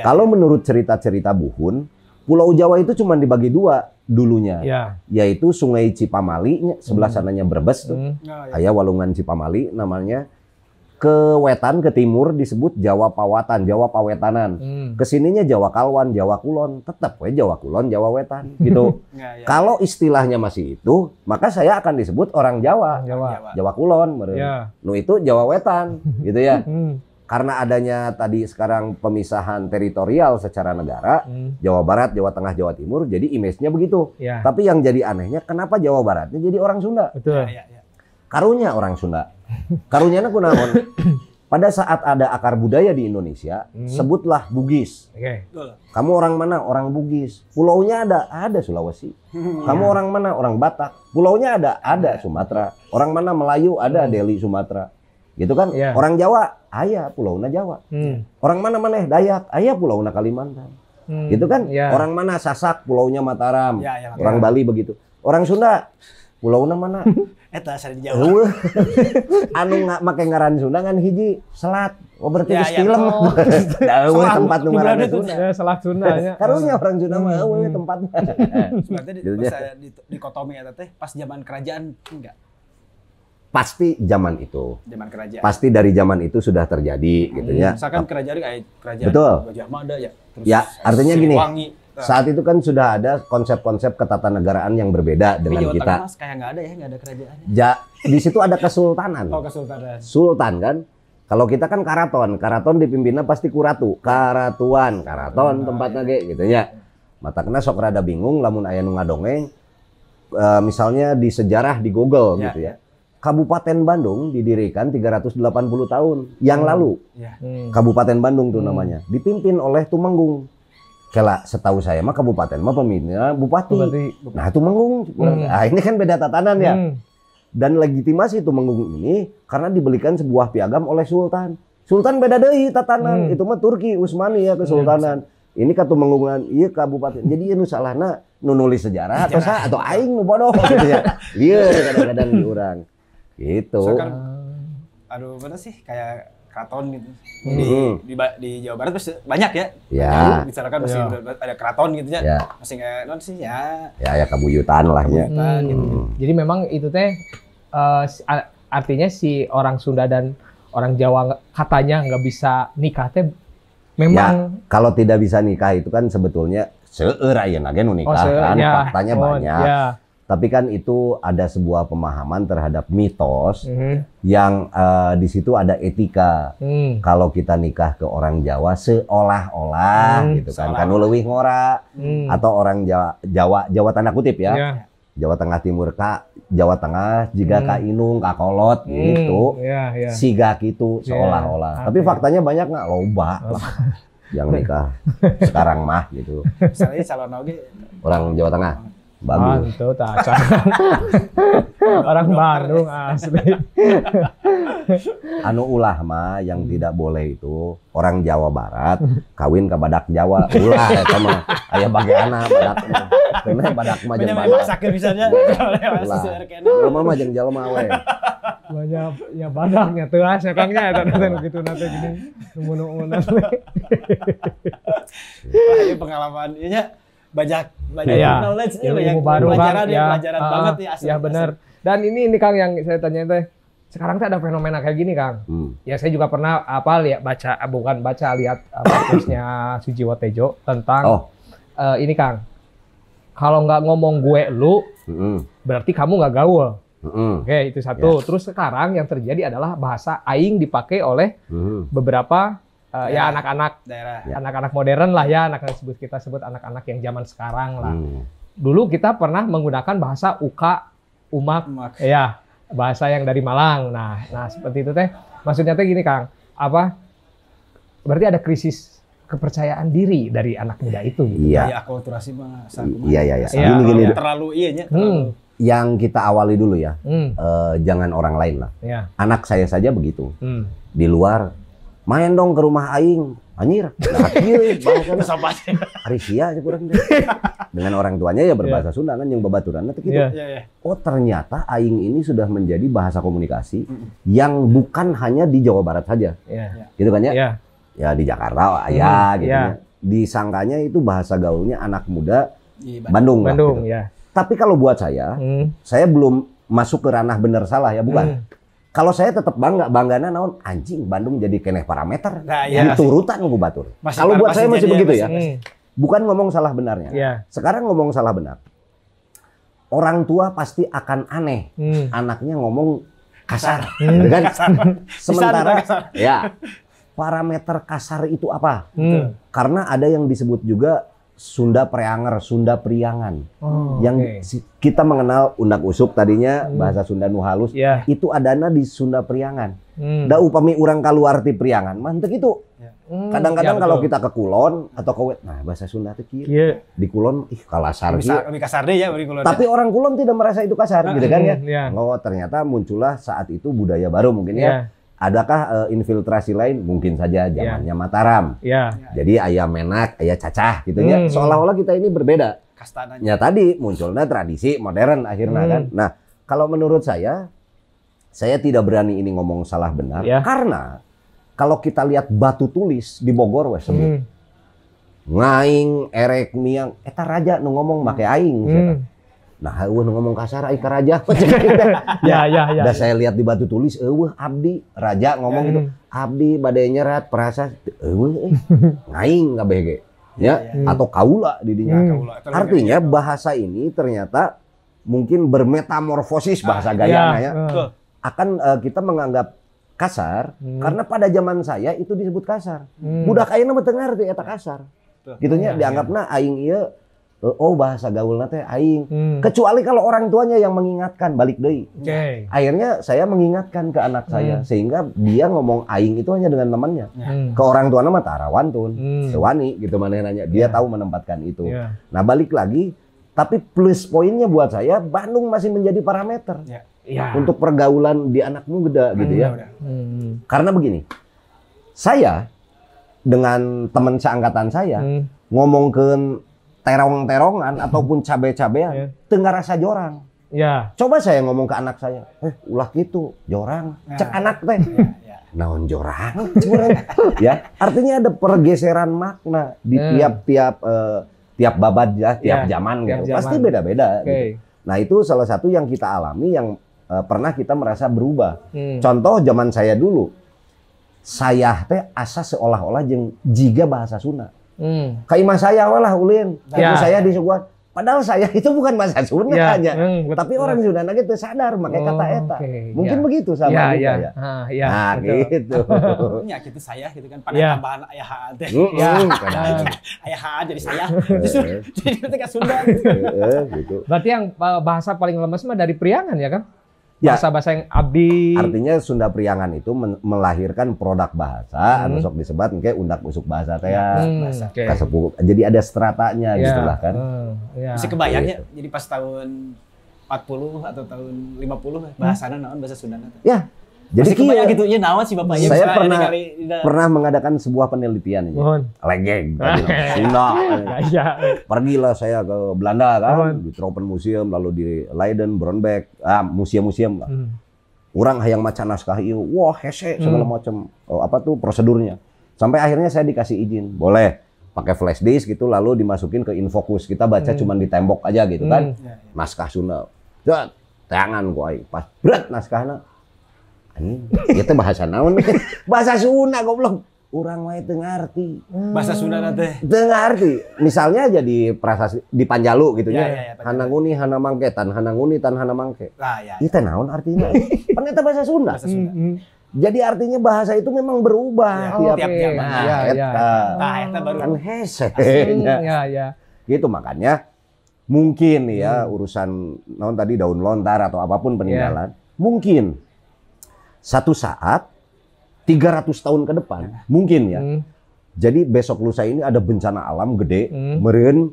Kalau menurut cerita-cerita Buhun, Pulau Jawa itu cuma dibagi dua dulunya, yaitu Sungai Cipamali sebelah sananya Brebes tuh, aya Walungan Cipamali namanya. Ke wetan, ke timur disebut Jawa Pawatan, Jawa Pawetanan. Kesininya Jawa Kalwan, Jawa Kulon. Tetap we Jawa Kulon, Jawa Wetan gitu. Kalau istilahnya masih itu, maka saya akan disebut orang Jawa. Jawa Kulon. Nu itu Jawa Wetan gitu ya. Karena adanya tadi sekarang pemisahan teritorial secara negara, Jawa Barat, Jawa Tengah, Jawa Timur, jadi image-nya begitu. Tapi yang jadi anehnya, kenapa Jawa Baratnya jadi orang Sunda? Betul. Karunya orang Sunda. Karunyana kunaon? Pada saat ada akar budaya di Indonesia, sebutlah Bugis. Kamu orang mana? Orang Bugis. Pulaunya ada Sulawesi. Kamu orang mana? Orang Batak. Pulaunya ada Sumatera. Orang mana? Melayu, ada Deli Sumatera. Gitu kan? Orang Jawa, aya Pulauna Jawa. Orang mana maneh? Dayak, aya Pulauna Kalimantan. Gitu kan? Orang mana? Sasak, Pulaunya Mataram. Orang Bali begitu. Orang Sunda, Pulauna mana? Eta sari di Jawa. Anu make ngaran Sunda kan hiji Selat. Oh berarti geus film. Daeuh tempat nu ngaranna Sunda. Selat Sunda nya. Karunya orang Sunda mah eueuh tempatna. Berarti dikotomi eta teh pas zaman kerajaan enggak? Pasti zaman itu. Zaman kerajaan. Pasti dari zaman itu sudah terjadi gitu ya. Misalkan kerajaan kayak kerajaan Betul. Gajah Mada ya. Terus ya, artinya gini. Saat itu kan sudah ada konsep-konsep ketatanegaraan yang berbeda dengan Jawa kita. Tengah mas kayak nggak ada ya, nggak ada kerajaan. Di situ ada kesultanan. Oh, kesultanan. Sultan kan. Kalau kita kan karaton, karaton dipimpinnya pasti kuratu, karatuan, karaton tempatnya ge gitu ya. Mata kena sok rada bingung lamun aya nu ngadongeng. Misalnya di sejarah di Google gitu ya. Kabupaten Bandung didirikan 380 tahun yang lalu. Kabupaten Bandung tuh namanya. Dipimpin oleh Tumenggung. Kela setahu saya mah kabupaten mah pemimpinnya bupati. Nah Tumenggung. Nah ini kan beda tatanan ya. Dan legitimasi Tumenggung ini karena dibelikan sebuah piagam oleh Sultan. Sultan beda deui tatanan. Itu mah Turki Utsmani ya kesultanan. Ini ka Tumenggungan ieu kabupaten. Jadi anu salahna nu nulis sejarah atau aing nu bodoh gitu ya. Lieu kadang-kadang di urang. Gitu. So, kan, aduh mana sih kayak keraton gitu. Di Jawa Barat masih banyak ya. Ya. Bicarakan masih ada keraton gitu ya. Masih kayak non sih ya. Ya kabuyutan lah ya. Gitu. Jadi memang itu teh artinya si orang Sunda dan orang Jawa katanya nggak bisa nikah teh memang ya, kalau tidak bisa nikah itu kan sebetulnya seueur ayeuna ge nu nikah kan faktanya banyak. Ya. Tapi kan itu ada sebuah pemahaman terhadap mitos yang di situ ada etika. Kalau kita nikah ke orang Jawa seolah-olah gitu kan, kan leuwih ngora atau orang Jawa tanda kutip ya. Jawa Tengah Timur ka Jawa Tengah jika ka Inung ka Kolot gitu. Siga gitu seolah-olah. Tapi faktanya banyak nggak loba yang nikah sekarang mah gitu. Misalnya calon oge orang Jawa Tengah. Bagus. Itu orang Bandung asli. Anu ulah mah yang tidak boleh itu orang Jawa Barat kawin ke badak Jawa. Ulah eta mah aya bageana badak mah. Keneh badak mah jeung badak. Sakeun bisanya. Jelema mah jeung jelema we. Banyak ya badaknya teu asa kangnya eta gitu nanti gini. Numun-numun asli. Wah, ini pengalaman ieu banyak knowledge banyak baru pelajaran kan, pelajaran banget ya asli. Ya benar. Dan ini Kang yang saya tanya teh. Sekarang tuh ada fenomena kayak gini Kang. Ya saya juga pernah lihat podcastnya Sujiwo Tejo tentang ini Kang. Kalau nggak ngomong gue lu, berarti kamu nggak gaul. Oke, itu satu. Terus sekarang yang terjadi adalah bahasa aing dipakai oleh beberapa ya anak-anak daerah, anak-anak modern lah ya, kita sebut anak-anak yang zaman sekarang lah. Dulu kita pernah menggunakan bahasa uka, umak, ya bahasa yang dari Malang. Nah seperti itu teh. Maksudnya teh gini Kang, berarti ada krisis kepercayaan diri dari anak muda itu. Gitu. Iya. Akulturasi mah. Iya. Gini. Terlalu iya. Yang kita awali dulu ya, jangan orang lain lah. Ya. Anak saya saja begitu. Di luar. Main dong ke rumah aing, anjir. Nah, kieu bahasa ari sia kurang deh. Dengan orang tuanya ya berbahasa Sunda kan yang babaturanna teh gitu. Oh, ternyata aing ini sudah menjadi bahasa komunikasi yang bukan hanya di Jawa Barat saja. Gitu kan ya? Ya di Jakarta gitu ya. Disangkanya itu bahasa gaulnya anak muda Bandung lah. Gitu. Tapi kalau buat saya belum masuk ke ranah benar salah ya, bukan. Kalau saya tetap banggana naon anjing Bandung jadi keneh parameter. Diturutan ku batur. Kalau buat saya masih begitu ya. Bukan ngomong salah benarnya. Sekarang ngomong salah benar. Orang tua pasti akan aneh anaknya ngomong kasar, kan? Sementara ya parameter kasar itu apa? Karena ada yang disebut juga Sunda Preanger, Sunda Priangan. Yang kita mengenal undak usuk tadinya bahasa Sunda nu halus, itu adana di Sunda Priangan. Da upami urang kaluar ti Priangan, mah teu kitu. Kadang-kadang kalau kita ke Kulon atau ke nah bahasa Sunda teh kieu. Di Kulon kalasar kieu. Lebih kasar deh ya di Kulon. Tapi orang Kulon tidak merasa itu kasar gitu kan ya. Oh, ternyata muncullah saat itu budaya baru mungkin ya. Adakah infiltrasi lain? Mungkin saja zamannya Mataram. Jadi ayah Menak, ayah Cacah gitu ya. Seolah-olah kita ini berbeda. Kastananya. Ya tadi munculnya tradisi modern akhirnya kan. Nah, kalau menurut saya tidak berani ini ngomong salah benar karena kalau kita lihat batu tulis di Bogor wes sebut ngaing erek miang eta raja nu ngomong make aing nah eueuh nu ngomong kasar ai ka raja ya. Da saya lihat di batu tulis eueuh abdi raja ngomong gitu abdi bade nyerat perasa eueuh ngaing kabeh ge atau kaula didinya. Artinya bahasa ini ternyata mungkin bermetamorfosis bahasa Gayana ya. Akan kita menganggap kasar karena pada zaman saya itu disebut kasar. Budak ayeuna mah teu ngarti eta kasar. Gitunya dianggapna aing ieu bahasa gaulna teh aing. Kecuali kalau orang tuanya yang mengingatkan balik deui. Akhirnya saya mengingatkan ke anak saya sehingga dia ngomong aing itu hanya dengan temannya. Ke orang tuanya mah tarawantun, sewani gitu mana nanya. Dia tahu menempatkan itu. Nah, balik lagi tapi plus poinnya buat saya Bandung masih menjadi parameter. Untuk pergaulan di anak muda gitu ya. Karena begini. Saya dengan teman seangkatan saya ngomongkeun terong-terongan ataupun cabe-cabean teu ngarasa jorang. Coba saya ngomong ke anak saya, ulah gitu, jorang. Cek anak teh. Naon jorang? Ya, artinya ada pergeseran makna di tiap babad ya, tiap zaman gitu. Pasti beda-beda gitu. Nah, itu salah satu yang kita alami yang pernah kita merasa berubah. Contoh zaman saya dulu. Saya teh asa seolah-olah jeung jiga bahasa Sunda. Ka imah saya walah ulin, tapi saya disuguhan. Padahal saya itu bukan bahasa Sunda hanya, tapi orang Sunda gitu sadar pakai kata eta. Mungkin begitu sama juga ya. Nah, gitu. Ya gitu saya gitu kan pada tambahan aya ha teh. Aya ha jadi saya. Jadi ketika Sunda gitu. Berarti yang bahasa paling lemes mah dari Priangan ya kan? Bahasa-bahasa yang abdi. Artinya Sunda Priangan itu melahirkan produk bahasa, anu sok disebat kayak undak usuk bahasa teh kasepuh. Jadi ada stratanya gitu lah kan. Bisa kebayangnya jadi pas tahun 40 atau tahun 50 bahasana naon bahasa Sunda. Ya. Jadi kebayang gitu ya naon sih Bapak ya. Saya pernah mengadakan sebuah penelitian ini. Legeng Sunda. Pergilah saya ke Belanda kan, di Tropenmuseum, lalu di Leiden, Bronbeck, museum-museum lah. Orang hayang maca naskah ieu, wah hese segala macam prosedurnya. Sampai akhirnya saya dikasih izin, boleh pakai flash disk gitu lalu dimasukin ke Infocus. Kita baca cuman di tembok aja gitu kan. Naskah Sunda. Tangan gua pas berat naskahna. Itu bahasa naon? Bahasa Sunda goblok. Urang mah teu ngarti. Bahasa Sunda teh. Teu ngarti. Misalnya aja di prasasti di Panjalu gitu ya. Hana nguni hana mangke tan hana nguni tan hana mangke. Ieu teh naon artinya? Pan eta bahasa Sunda. Jadi artinya bahasa itu memang berubah tiap zaman. Eta baru kan hese. Gitu makanya mungkin ya urusan naon tadi daun lontar atau apapun peninggalan. Mungkin satu saat 300 tahun ke depan mungkin ya. Jadi besok lusa ini ada bencana alam gede, meureun,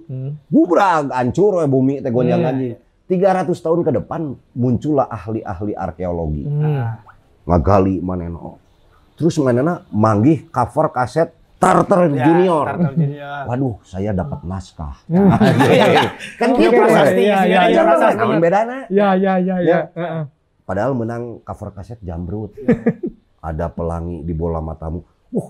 bubrag hancur bumi teh gonjang-ganjing. 300 tahun ke depan muncullah ahli-ahli arkeologi. Ngagali manehna. Terus manehna manggih cover kaset Tartar Junior. Waduh, saya dapat naskah. Kan gitu pasti. Bedana. Ya. Padahal menang cover kaset Jamrut. Ada pelangi di bola matamu.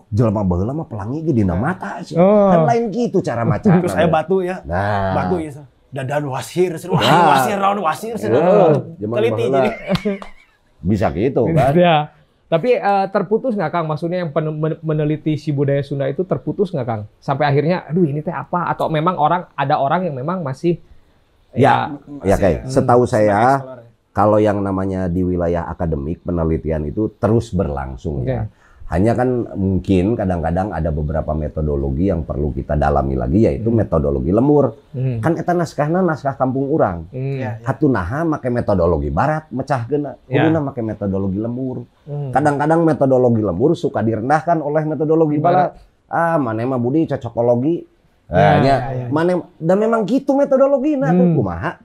Jelema baheula mah pelangi ge dina mata sih. Kan lain gitu cara maca. Terus saya batu ya. Batu ya. Dadan wasir, wasir lawan wasir. Teliti jadi. Bisa gitu kan. Tapi terputus nggak Kang? Maksudnya yang meneliti si budaya Sunda itu terputus nggak Kang? Sampai akhirnya, aduh ini teh apa? Atau memang ada orang yang memang masih ya kayak setahu saya. Kalau yang namanya di wilayah akademik penelitian itu terus berlangsung ya. Hanya kan mungkin kadang-kadang ada beberapa metodologi yang perlu kita dalami lagi yaitu metodologi lemur. Kan eta naskahna naskah kampung urang. Hatunaha make metodologi barat mecahkeuna, kuduna make metodologi lemur. Kadang-kadang metodologi lemur suka direndahkan oleh metodologi barat. Maneh mah budi cocokologi. Maneh dan memang gitu metodologina tuh kumaha.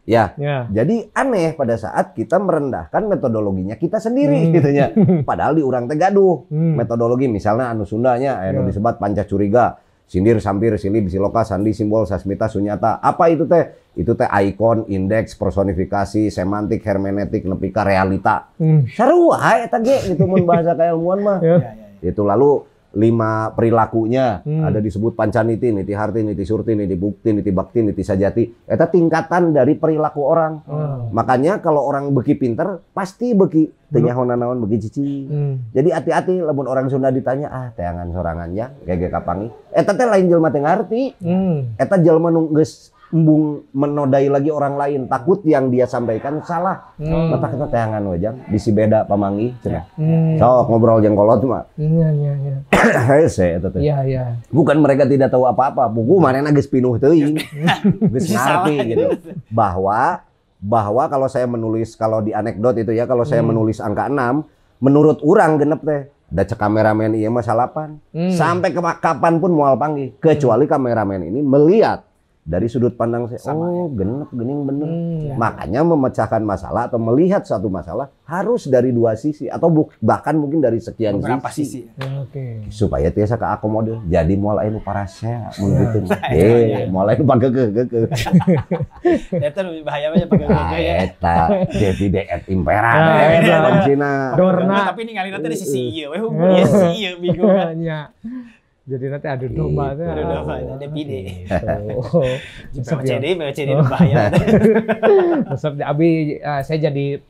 Ya, jadi aneh pada saat kita merendahkan metodologinya kita sendiri gitu ya. Padahal di urang teh gaduh metodologi misalnya anu Sundanya anu disebut panca curiga, sindir sampir silih bisiloka sandi simbol sasmita sunyata. Apa itu teh? Itu teh ikon, indeks, personifikasi, semantik, hermeneutik nepi ka realita. Sarua eta ge gitu mun bahasa kailmuan mah. Itu lalu 5 perilakunya, ada disebut pancaniti, niti harti, niti surti, niti bukti, niti bakti, niti sajati. Eta tingkatan dari perilaku orang. Makanya kalau orang beki pinter, pasti beki teu naon beki cici. Jadi hati-hati lamun orang Sunda ditanya, teangan sorangan ya, gege kapangi. Eta teh lain jelema teu ngarti. Eta jelema nu geus embung menodai lagi orang lain, takut yang dia sampaikan salah. Mata kita teangan wajang, bisi beda pamanggi cenah. Sok ngobrol jeung kolot mah. Iya. Hese eta teh. Iya. Bukan mereka tidak tahu apa-apa, buku manehna geus pinuh teuing. Geus ngarti gitu. Bahwa kalau saya menulis, kalau di anekdot itu ya, kalau saya menulis angka 6, menurut urang genep teh da cek kameramen ieu mah salapan. Sampai kapan pun moal panggih, kecuali kameramen ini melihat dari sudut pandang saya, genep gening bener. Makanya memecahkan masalah atau melihat satu masalah harus dari 2 sisi atau bahkan mungkin dari sekian sisi. Supaya tiasa keakomodir. Jadi moal anu parasea mun gitu. Moal anu pagegeh. Eta lebih bahaya mah pagegeh ya. Eta divide et impera Cina. Dorna tapi ningali teh di sisi ieu we hubungan sisi ieu bingung kan. Jadi nanti adu domba tuh. Adu domba, ada pide. CD bahaya. Resep Abi, saya jadi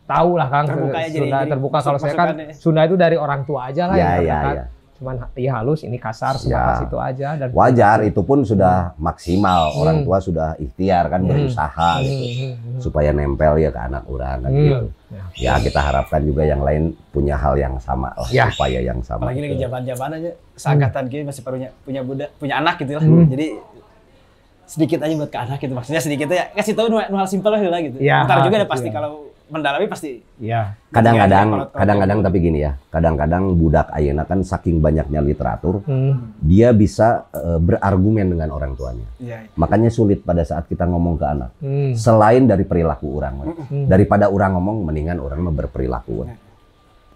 tahu lah Kang, Sunda terbuka. Kalau saya kan Sunda itu dari orang tua aja lah ya. Cuman halus, ini kasar, sebatas itu aja. Dan wajar, itu pun sudah maksimal. Orang tua sudah ikhtiar kan, berusaha gitu. Supaya nempel ya ke anak orang kan gitu. Ya kita harapkan juga yang lain punya hal yang sama lah, supaya yang sama. Apalagi lagi jaman-jaman aja, seangkatan kita masih punya anak gitu lah. Jadi sedikit aja buat ke anak gitu, maksudnya sedikit aja kasih tahu hal simpel lah gitu. Ntar juga ada pasti kalau mendalami pasti. Kadang-kadang tapi gini ya, kadang-kadang budak ayeuna kan saking banyaknya literatur, dia bisa berargumen dengan orang tuanya. Makanya sulit pada saat kita ngomong ke anak. Selain dari perilaku orang, daripada orang ngomong, mendingan orang berperilaku.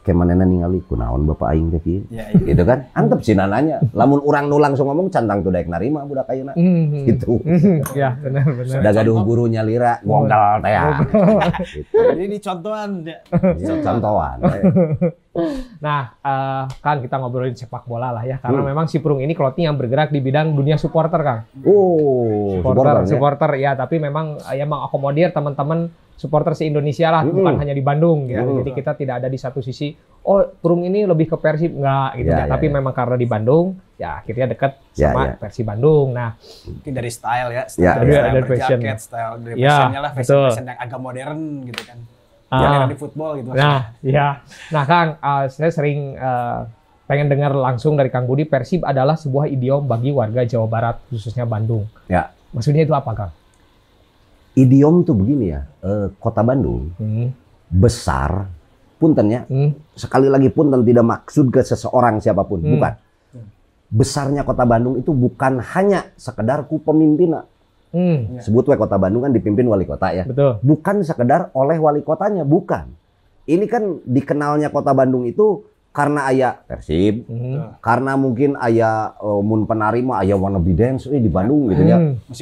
Kemanena ningali kunaon bapak aing teh kieu. Gitu kan? Antep sih nanya. Lamun urang nu langsung ngomong cantang tuh daek narima budak ayeuna. Gitu. Ya, benar. Da gaduh gurunya lira ngonggal teh. Gitu. Jadi dicontohan. Contohan. Nah, kan kita ngobrolin sepak bola lah ya, karena memang si Prung ini clothing yang bergerak di bidang dunia supporter, Kang. Supporter ya, tapi memang ya mengakomodir teman-teman supporter se-Indonesia lah, bukan hanya di Bandung gitu. Jadi kita tidak ada di satu sisi, Prung ini lebih ke Persib, enggak gitu ya. Tapi memang karena di Bandung, ya akhirnya dekat sama Persib Bandung. Nah, mungkin dari style ya, dari fashion. Style dari fashionnya lah, fashion yang agak modern gitu kan. Jangan di football gitu. Nah Kang, saya sering pengen dengar langsung dari Kang Budi, Persib adalah sebuah idiom bagi warga Jawa Barat, khususnya Bandung. Ya. Maksudnya itu apa, Kang? Idiom tuh begini ya, kota Bandung besar, punten ya, sekali lagi punten tidak maksud ke seseorang siapapun, bukan. Besarnya kota Bandung itu bukan hanya sekedar ku pemimpinnya. Sebut we kota Bandung kan dipimpin wali kota ya. Betul. Bukan sekedar oleh wali kotanya, bukan. Ini kan dikenalnya kota Bandung itu karena aya Persib, karena mungkin aya mun penari mah aya wannabe dance di Bandung gitu ya.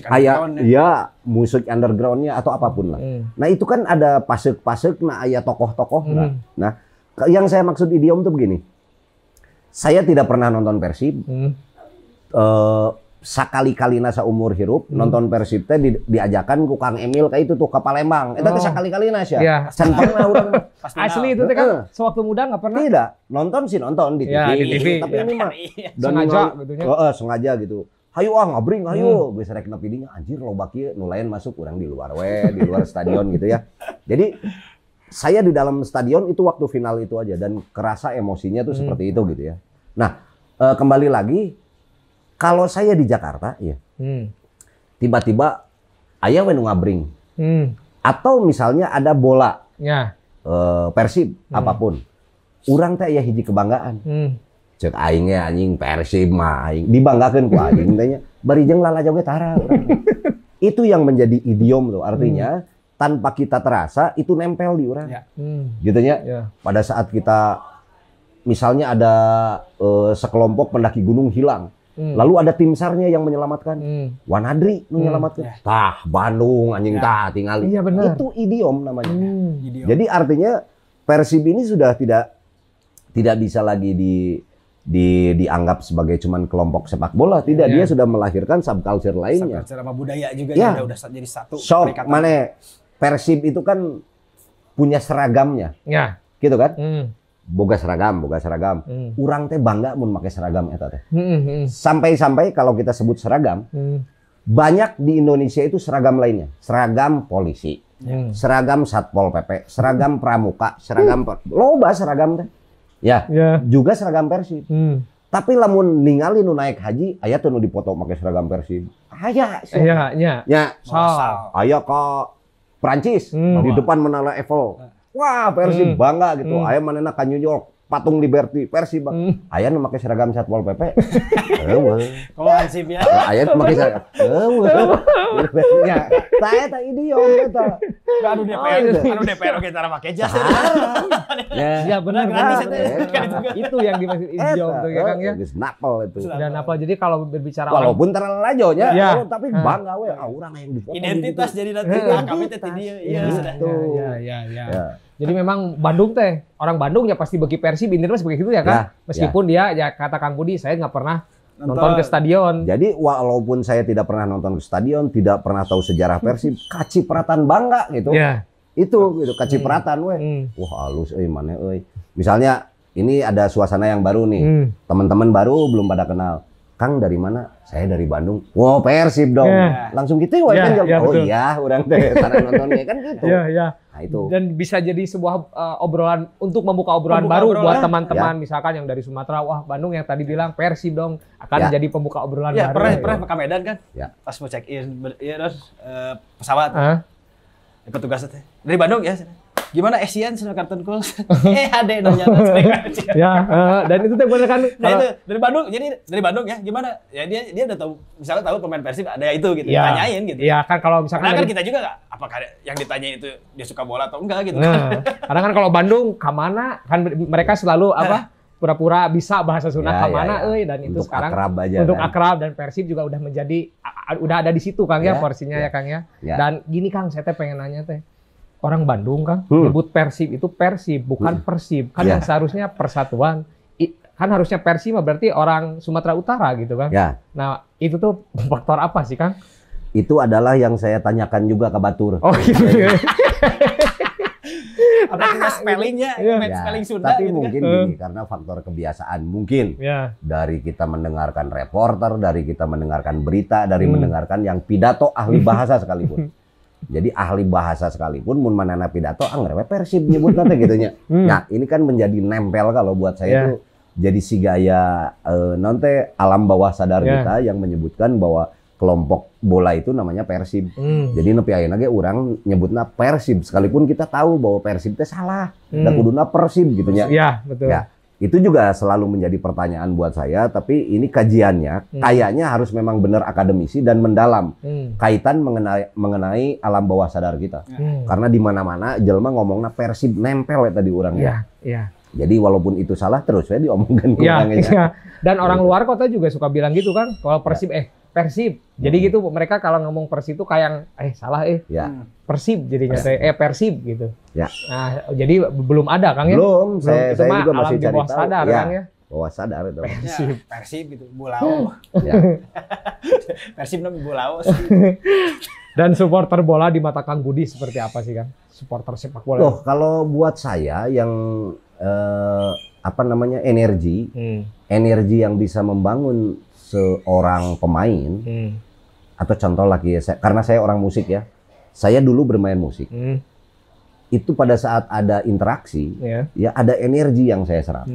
Aya musik undergroundnya atau apapun lah. Nah itu kan ada pasek-pasek, nah aya tokoh-tokoh. Nah yang saya maksud idiom tuh begini. Saya tidak pernah nonton Persib. Sakali-kalina saumur hirup nonton Persib teh diajakan ku Kang Emil kayak itu tuh ke Palembang. Eta teh sakali-kalina sia. Can pernah urang asli itu teh kan sewaktu muda enggak pernah. Tidak, nonton di TV. Tapi ini mah sengaja gitu nya. Sengaja gitu. Hayu ngabring hayu, geus rek nepi dinya anjir loba kieu nu lain masuk urang di luar di luar stadion gitu ya. Jadi saya di dalam stadion itu waktu final itu aja dan kerasa emosinya tuh seperti itu gitu ya. Nah, kembali lagi kalau saya di Jakarta ya, tiba-tiba aya we nu ngabring, atau misalnya ada bola, Persib apapun, urang teh aya hiji kebanggaan, cek aing ge anjing Persib mah aing dibanggakeun ku aing teh nya, bari jeung lalajo ge tara. Itu yang menjadi idiom tuh, artinya tanpa kita terasa itu nempel di urang, gitu nya. Pada saat kita misalnya ada sekelompok pendaki gunung hilang. Lalu ada tim SAR-nya yang menyelamatkan. Wanadri menyelamatkan. Tah, Bandung anjing tah tingali. Iya, benar. Itu idiom namanya. Jadi artinya Persib ini sudah tidak bisa lagi dianggap sebagai cuman kelompok sepak bola, tidak, dia sudah melahirkan subculture lainnya. Subculture sama budaya juga udah jadi satu. So, mana Persib itu kan punya seragamnya. Ya. Gitu kan? Boga seragam. Urang teh bangga mun make seragam eta teh. Sampai-sampai kalau kita sebut seragam, banyak di Indonesia itu seragam lainnya. Seragam polisi, seragam Satpol PP, seragam pramuka, seragam loba seragam teh. Ya, juga seragam Persib. Tapi lamun ningali nu naik haji, aya tuh nu dipoto make seragam Persib. Aya. Ya. Aya ka Prancis di depan Menara Eiffel. Wah, Persib bangga gitu. Aya manehna ka New York, patung Liberty Persib. Aya nu make seragam Satpol PP. Eueuh. Kalau Persib ya. Aya nu make seragam. Eueuh. Ya, tah eta idiom eta. Anu DPR oke cara make jas. Ya benar. Itu yang dimaksud idiom tuh ya Kang ya. Geus napel itu. Sudah napel. Jadi kalau berbicara walaupun terlalu nya, tapi bangga we urang yang difoto. Identitas jadi nanti kami teh dia. Iya. Jadi memang Bandung teh, orang Bandung ya pasti bagi Persib intinya seperti itu ya kan. Meskipun dia ya kata Kang Budi, saya nggak pernah nonton ke stadion. Jadi walaupun saya tidak pernah nonton ke stadion, tidak pernah tahu sejarah Persib, kacipratan bangga gitu. Itu gitu kacipratan we. Wah halus maneh euy. Misalnya ini ada suasana yang baru nih. Teman-teman baru belum pada kenal. Kang dari mana? Saya dari Bandung. Wow, Persib dong. Langsung gitu we kan. Oh iya, urang teh tanah nontonnya kan gitu. Nah, itu. Dan bisa jadi sebuah obrolan untuk membuka obrolan baru buat teman-teman misalkan yang dari Sumatera, wah Bandung yang tadi bilang Persib dong akan jadi pembuka obrolan baru. Pernah ke Medan kan? Pas mau check in pesawat. Petugas teh dari Bandung ya. Gimana Asian Sunda Kartun Cool? Ade nanya. Dan itu teh bener kan. Nah itu dari Bandung, jadi dari Bandung ya. Gimana? Ya dia udah tahu, misalnya tahu pemain Persib ada itu gitu, tanyain gitu. Iya kan kalau misalkan kan kita juga enggak apakah yang ditanyain itu dia suka bola atau enggak gitu. Karena kan kalau Bandung kemana kan mereka selalu pura-pura bisa bahasa Sunda kemana dan itu untuk sekarang akrab aja, untuk akrab dan Persib juga udah menjadi udah ada di situ Kang ya porsinya ya Kang ya. Dan gini Kang, saya teh pengen nanya teh. Orang Bandung Kang nyebut Persib itu Persib bukan Persib. Kan yang seharusnya persatuan. Kan harusnya Persib berarti orang Sumatera Utara gitu kan. Nah, itu tuh faktor apa sih Kang? Itu adalah yang saya tanyakan juga ke Batur. Oh gitu ya. Apakah spellingnya, spelling Sunda tapi gitu mungkin kan? gini, karena faktor kebiasaan mungkin dari kita mendengarkan reporter, dari kita mendengarkan berita, dari mendengarkan yang pidato ahli bahasa sekalipun. Jadi ahli bahasa sekalipun mun manana pidato anggar Persib nyebutna teh gitu nya. Nah, ini kan menjadi nempel kalau buat saya itu jadi si gaya non teh alam bawah sadar kita yang menyebutkan bahwa kelompok bola itu namanya Persib. Jadi nepi ayeuna ge urang nyebutna Persib sekalipun kita tahu bahwa Persib teh salah. Da kuduna Persib gitu nya. Iya, betul. Ya. Itu juga selalu menjadi pertanyaan buat saya, tapi ini kajiannya kayaknya harus memang benar akademisi dan mendalam kaitan mengenai alam bawah sadar kita. Karena di mana-mana jelma ngomongna Persib nempel tadi orang ya. Jadi walaupun itu salah terus ya diomongkan ke orangnya. Dan orang luar kota juga suka bilang gitu kan, kalau Persib Persib. Jadi gitu mereka kalau ngomong Persib itu kayak salah Persib jadinya Persib gitu. Nah, jadi belum ada Kang ya? Belum, saya juga masih cari tahu. Sadar, Kang ya. Bawah sadar itu. Persib gitu, Bulau. Persib namanya Bulau. Dan supporter bola di mata Kang Budi seperti apa sih Kang? Supporter sepak bola. Loh, kalau buat saya yang energi yang bisa membangun seorang pemain atau contoh lagi karena saya orang musik ya, saya dulu bermain musik. Itu pada saat ada interaksi, ya ada energi yang saya serap,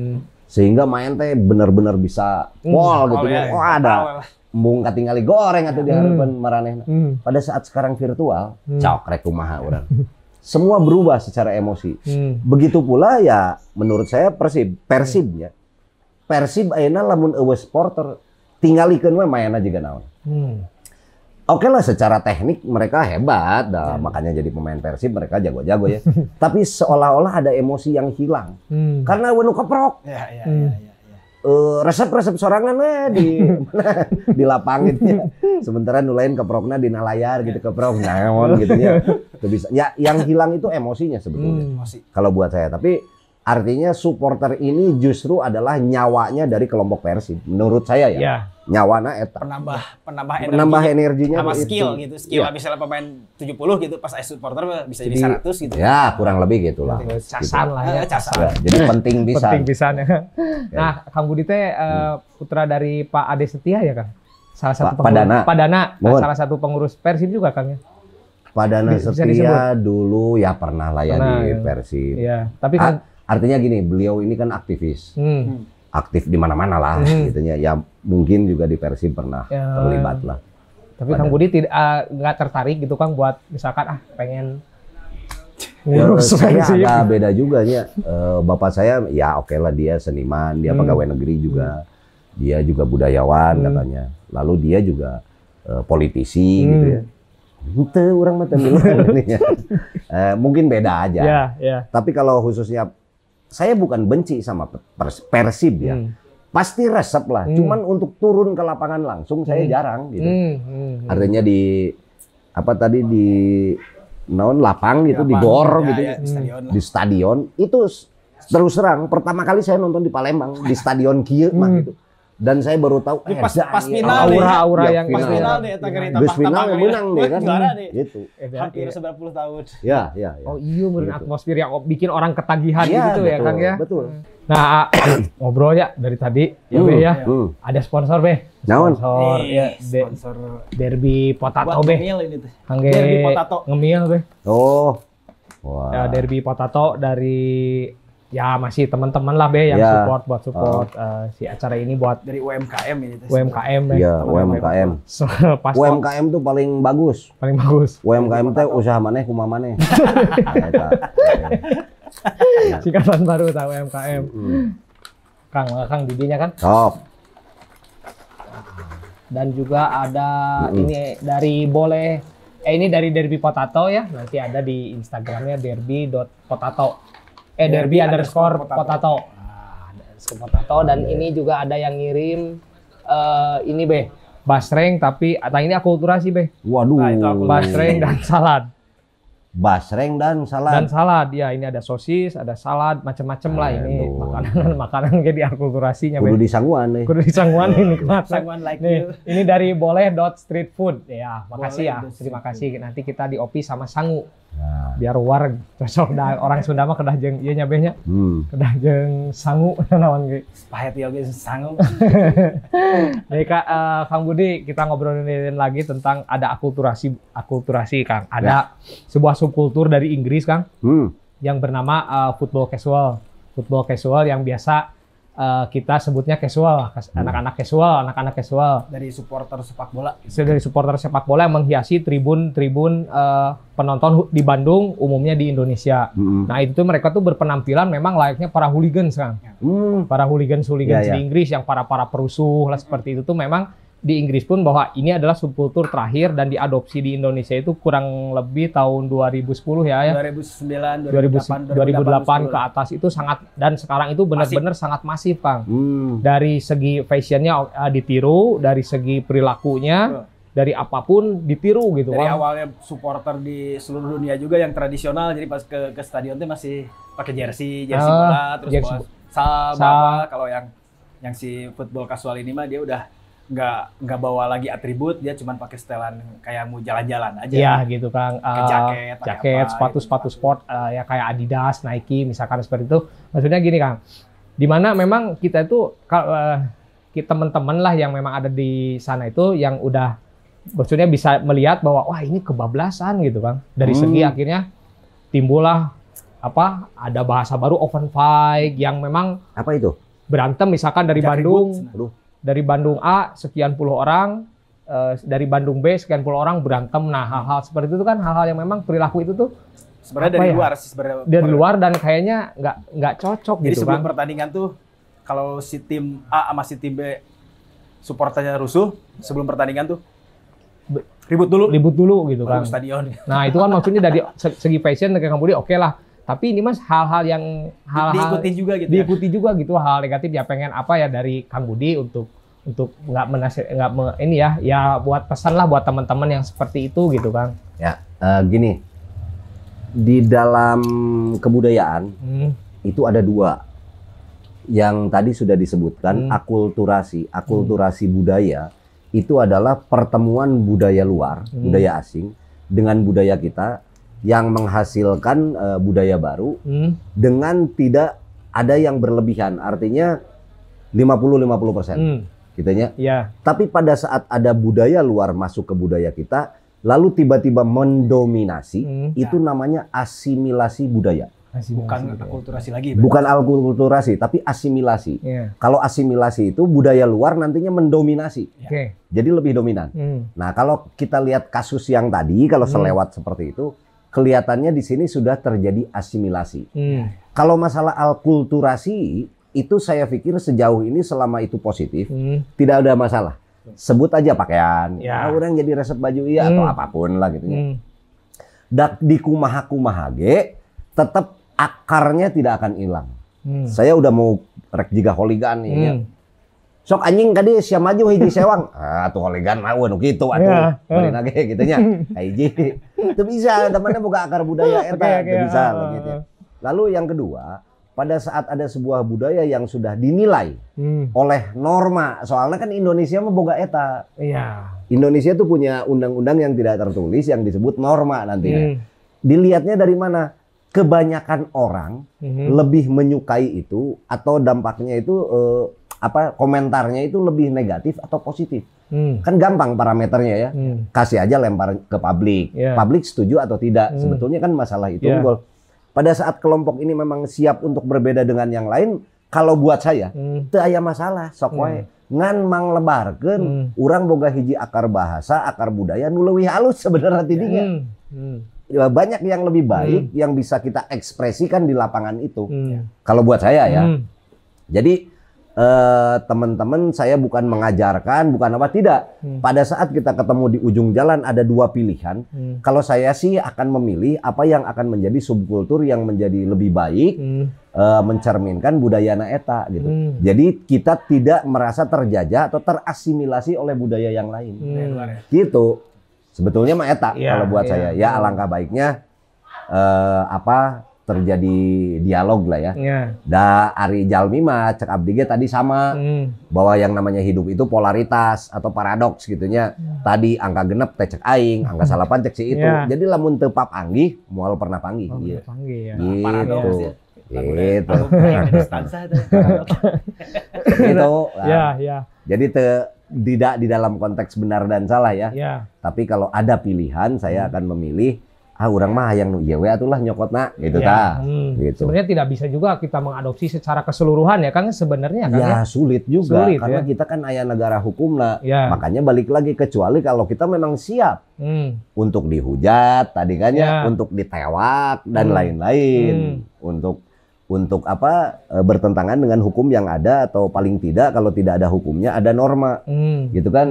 sehingga main teh benar-benar bisa pol gitu. Oh ada mung katingali goreng atau di harapan maranehna. Pada saat sekarang virtual, cok rek kumaha urang. Semua berubah secara emosi. Begitu pula ya menurut saya Persib ya. Persib ayeuna lamun eueuh supporter tinggalikeun we mainna juga naon. Oke lah secara teknik mereka hebat, makanya jadi pemain Persib mereka jago-jago ya. Tapi seolah-olah ada emosi yang hilang karena wenu keprok. Resep-resep sorangan di lapangitnya. Sementara nulain keprokna di layar gitu keprok naon gitu ya. Itu bisa. Ya yang hilang itu emosinya sebetulnya. Kalau buat saya, tapi artinya supporter ini justru adalah nyawanya dari kelompok Persib. Menurut saya ya. Nyawana eta. Penambah energinya sama skill gitu. Skill misalnya pemain 70 gitu pas supporter bisa jadi 100 gitu. Ya, kurang lebih gitulah. Casan lah ya. Ya, jadi penting bisa. Penting bisa ya. Nah, Kang Budi teh putra dari Pak Ade Setia ya, Kang? Salah satu Pak Dana. Salah satu pengurus Persib juga, Kang ya. Pak Dana Setia dulu ya pernah lah ya di Persib. Iya, tapi kan artinya gini, beliau ini kan aktivis. Aktif di mana-mana lah gitu ya. Mungkin juga di Persib pernah terlibat lah. Tapi Kang Budi tidak nggak tertarik gitu Kang buat misalkan pengen ngurus saya agak beda juga ya. Bapak saya ya oke lah, dia seniman, dia pegawai negeri juga. Dia juga budayawan katanya. Lalu dia juga politisi gitu ya. Itu orang mata mungkin beda aja. Tapi kalau khususnya saya bukan benci sama Persib ya. Pasti resep lah. Cuman untuk turun ke lapangan langsung saya jarang gitu. Artinya di lapang gitu, di gor gitu, di stadion itu terus terang pertama kali saya nonton di Palembang di stadion kieu mah gitu. Dan saya baru tahu pas final aura yang pas final deh Gus final menang deh kan gitu. Hampir 90 tahun. Ya. Oh iya, meureun atmosfer yang bikin orang ketagihan gitu ya Kang ya. Betul. Nah, ngobrol ya dari tadi ya Be ya. Ada sponsor Be. Sponsor ya sponsor Derby Potato Be. Kang Derby Potato. Ngemil Be. Oh. Wah. Ya, Derby Potato dari ya masih teman-teman lah Be yang support si acara ini buat dari UMKM ini. UMKM Be. Iya, UMKM. UMKM tuh paling bagus. UMKM teh usaha maneh kumaha maneh. Singkatan baru tahu UMKM. Kang didinya kan? Top. Dan juga ada ini dari ini dari Derby Potato ya. Nanti ada di Instagramnya derby.potato. Derby_potato. Potato dan ini juga ada yang ngirim ini Be, basreng tapi ini akulturasi Be. Waduh. Basreng dan salad. Basreng dan salad. Dan salad ya, ini ada sosis, ada salad, macam-macam lah ini makanan kayak di akulturasinya Be. Kudu disangguan nih. Kudu disangguan ini nikmat. Sangguan like nih, ini dari boleh.streetfood. Ya, makasih ya. Terima kasih. Nanti kita di OP sama sangu. Biar war cocok dah orang Sunda mah kedah jeung ieu nya Be nya. Kedah jeung sangu naon ge. Pahet ieu ge sangu. Nih Kang Budi, kita ngobrolin lagi tentang ada akulturasi Kang. Ada sebuah subkultur dari Inggris Kang. Yang bernama football casual yang biasa kita sebutnya casual, anak-anak casual dari supporter sepak bola. Dari supporter sepak bola yang menghiasi tribun penonton di Bandung, umumnya di Indonesia. Nah itu mereka tuh berpenampilan memang layaknya para hooligans kan, para hooligans di Inggris yang para perusuh lah seperti itu tuh memang di Inggris pun bahwa ini adalah subkultur terakhir dan diadopsi di Indonesia itu kurang lebih tahun 2010 ya. 2009, 2008 ke atas itu sangat, dan sekarang itu benar-benar sangat masif Kang. Dari segi fashionnya ditiru, dari segi perilakunya, dari apapun ditiru gitu. Dari awalnya supporter di seluruh dunia juga yang tradisional, jadi pas ke stadion tuh masih pakai jersey bola, terus sama kalau yang si football casual ini mah dia udah nggak bawa lagi atribut, dia cuma pakai setelan kayak mau jalan-jalan aja. Iya gitu Kang. Jaket, sepatu sport ya kayak Adidas, Nike misalkan seperti itu. Maksudnya gini Kang, dimana memang kita itu teman-teman lah yang memang ada di sana itu yang udah maksudnya bisa melihat bahwa wah ini kebablasan gitu Kang. Dari segi akhirnya timbullah ada bahasa baru open fight yang memang itu? Berantem misalkan dari Bandung. Dari Bandung A sekian puluh orang, dari Bandung B sekian puluh orang berantem. Nah hal-hal seperti itu kan hal-hal yang memang perilaku itu tuh sebenarnya dari luar sih dari luar dan kayaknya nggak cocok. Jadi gitu sebelum kan. Pertandingan tuh kalau si tim A sama si tim B supporternya rusuh, sebelum pertandingan tuh ribut dulu gitu kan. Stadion. Nah itu kan maksudnya dari segi fashion kayak Kang Budi oke lah. Tapi ini Mas hal-hal diikuti juga gitu. Diikuti juga gitu hal negatif ya, pengen dari Kang Budi untuk ya buat pesan lah buat teman-teman yang seperti itu gitu Kang. Ya gini, di dalam kebudayaan itu ada dua. Yang tadi sudah disebutkan akulturasi. Akulturasi budaya itu adalah pertemuan budaya luar, budaya asing dengan budaya kita yang menghasilkan budaya baru dengan tidak ada yang berlebihan. Artinya 50-50%. Gitu ya. Ya. Tapi pada saat ada budaya luar masuk ke budaya kita, lalu tiba-tiba mendominasi, itu namanya asimilasi budaya. Bukan akulturasi lagi. Bukan akulturasi, tapi asimilasi. Kalau asimilasi itu budaya luar nantinya mendominasi. Jadi lebih dominan. Nah, kalau kita lihat kasus yang tadi, kalau selewat seperti itu, kelihatannya di sini sudah terjadi asimilasi. Kalau masalah akulturasi, itu saya pikir sejauh ini selama itu positif, tidak ada masalah. Sebut aja pakaian, orang jadi resep baju atau apapun lah gitu ya. Di kumaha-kumaha tetap akarnya tidak akan hilang. Saya udah mau rek jiga holigan nih ya. Sok anjing tadi sia maju hiji sewang. Tuh holigan mah anu kitu atuh. Bari nage kitu nya. Hiji. Teu bisa temannya boga akar budaya eta, teu bisa gitu ya. Lalu yang kedua, pada saat ada sebuah budaya yang sudah dinilai oleh norma, soalnya kan Indonesia mah boga eta. Indonesia tuh punya undang-undang yang tidak tertulis yang disebut norma nantinya. Dilihatnya dari mana? Kebanyakan orang lebih menyukai itu atau dampaknya itu komentarnya itu lebih negatif atau positif. Kan gampang parameternya ya. Kasih aja lempar ke publik. Publik setuju atau tidak. Sebetulnya kan masalah itu unggul. Pada saat kelompok ini memang siap untuk berbeda dengan yang lain, kalau buat saya teu aya masalah, sok wae. Ngan manglebarkeun urang boga hiji akar bahasa, akar budaya nu leuwih halus sebenarnya tidinya. Banyak yang lebih baik yang bisa kita ekspresikan di lapangan itu. Kalau buat saya ya. Jadi teman-teman, saya bukan mengajarkan, bukan apa, tidak. Pada saat kita ketemu di ujung jalan ada dua pilihan. Kalau saya sih akan memilih apa yang akan menjadi subkultur yang menjadi lebih baik, mencerminkan budaya eta gitu. Jadi kita tidak merasa terjajah atau terasimilasi oleh budaya yang lain. Gitu. Sebetulnya mah eta kalau buat saya. Ya alangkah baiknya terjadi dialog lah ya. Da Ari Jalmi mah cek abdi ge tadi sama bahwa yang namanya hidup itu polaritas atau paradoks gitunya. Tadi angka genep teh cek aing, angka salapan cek si itu. Jadi lamun teu pap anggih moal pernah panggih. Gitu. Paradoks ya. Gitu. Gitu. Jadi tidak di dalam konteks benar dan salah ya. Tapi kalau ada pilihan saya akan memilih urang mah yang nu ieu we atulah nyokotna gitu tah. Gitu. Sebenarnya tidak bisa juga kita mengadopsi secara keseluruhan ya kan sebenarnya kan ya. Sulit juga karena kita kan aya negara hukumna. Makanya balik lagi kecuali kalau kita memang siap untuk dihujat tadi kan ya, untuk ditewak dan lain-lain. Untuk bertentangan dengan hukum yang ada atau paling tidak kalau tidak ada hukumnya ada norma gitu kan.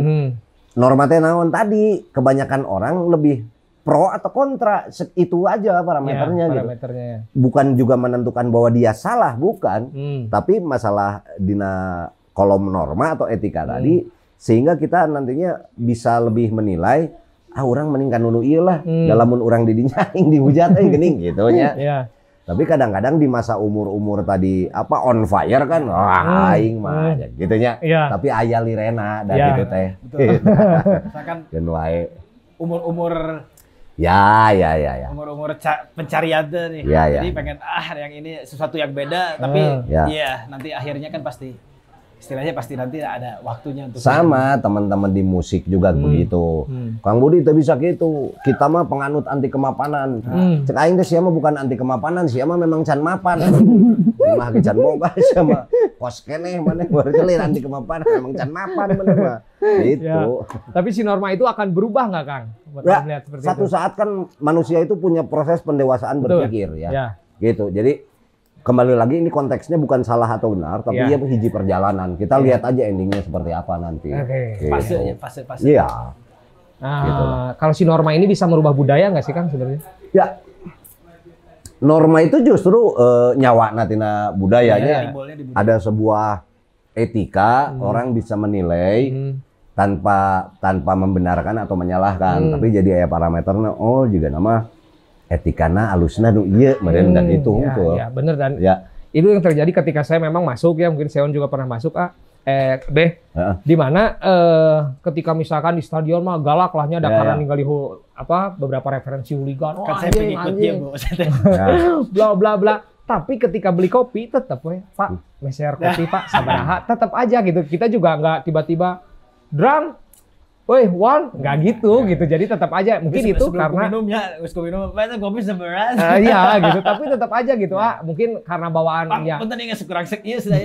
Norma teh naon tadi, kebanyakan orang lebih pro atau kontra, itu aja parameternya gitu. Bukan juga menentukan bahwa dia salah, bukan, tapi masalah dina kolom norma atau etika tadi sehingga kita nantinya bisa lebih menilai orang mending kan nu ieu lah dalamun urang didinya aing dihujat geuning gitu nya. Tapi kadang-kadang di masa umur-umur tadi on fire kan, aing mah gitu nya. Tapi aya lirena dan gitu teh. Misalkan geun wae. Umur-umur umur-umur pencarian nih. Jadi pengen yang ini sesuatu yang beda, tapi nanti akhirnya kan pasti istilahnya pasti nanti ada waktunya untuk sama teman-teman di musik juga begitu. Kang Budi itu bisa gitu. Kita mah penganut anti kemapanan. Cek aing teh sia mah bukan anti kemapanan, sia mah memang can mapan. Mah ge can boga sia mah. Kos keneh maneh baru celir anti kemapanan, memang can mapan maneh mah. Gitu. Tapi si norma itu akan berubah nggak Kang? Satu saat kan manusia itu punya proses pendewasaan berpikir ya. Gitu. Jadi kembali lagi ini konteksnya bukan salah atau benar, tapi ya hiji perjalanan. Kita lihat aja endingnya seperti apa nanti. Fase. Iya. Gitu. Kalau si norma ini bisa merubah budaya nggak sih Kang sebenarnya? Ya. Norma itu justru nyawa natina budayanya. Ada sebuah etika, orang bisa menilai tanpa membenarkan atau menyalahkan, tapi jadi aya parameterna juga nama etikana alusna nu ieu meureun dan itu ya bener dan itu yang terjadi ketika saya memang masuk ya, mungkin Seon juga pernah masuk B, di mana ketika misalkan di stadion mah galak lahnya ada karena ninggali beberapa referensi hooligan, anjing, bla bla bla. Tapi ketika beli kopi tetap Pak, meser kopi Pak, sabaraha, tetap aja gitu. Kita juga nggak tiba-tiba drang, Wan, nggak gitu. Jadi tetap aja mungkin itu karena minum banyak kopi seberas. Iya gitu, tapi tetap aja gitu mungkin karena bawaan ya. Punten ingat kurang iya sudah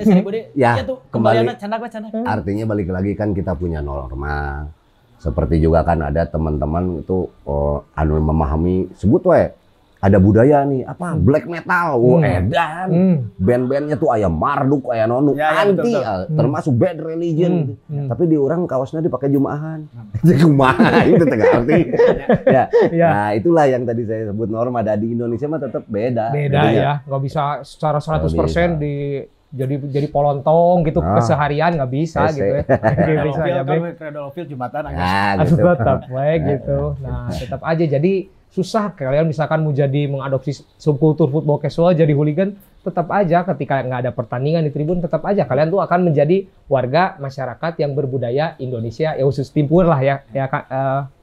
ya tuh kembali canda. Artinya balik lagi kan kita punya norma. Seperti juga kan ada teman-teman itu anu memahami sebut ada budaya nih black metal, edan, band-bandnya tuh aya Marduk, aya Nonu, anti, termasuk Bad Religion. Tapi di orang kaosnya dipakai Jumaahan, Jumaah itu tengah arti. Nah itulah yang tadi saya sebut norma. Dan di Indonesia mah tetap beda. Ya, nggak bisa secara 100% jadi polontong gitu keseharian nggak bisa gitu ya. Bisa ya, Cradle Jumatan tetap gitu. Nah tetap aja jadi susah kalian misalkan mau jadi mengadopsi subkultur football casual jadi hooligan, tetap aja ketika nggak ada pertandingan di tribun tetap aja kalian tuh akan menjadi warga masyarakat yang berbudaya Indonesia ya, khusus Timur lah ya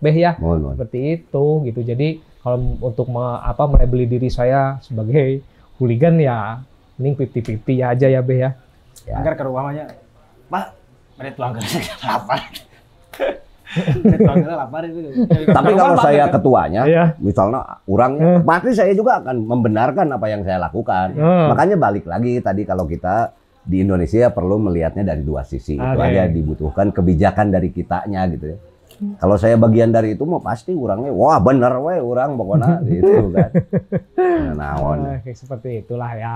Beh ya. Seperti itu gitu. Jadi kalau untuk melabeli diri saya sebagai hooligan ya mending 50-50 aja ya Beh ya. Anggar ke rumahnya Pak, mari tuang ke lapar. Tapi kalau saya ketuanya, misalnya orangnya, pasti saya juga akan membenarkan apa yang saya lakukan. Makanya balik lagi tadi kalau kita di Indonesia perlu melihatnya dari dua sisi. Itu aja dibutuhkan kebijakan dari kitanya gitu ya. Kalau saya bagian dari itu mau pasti orangnya, wah bener orang pokoknya gitu kan. Seperti itulah ya,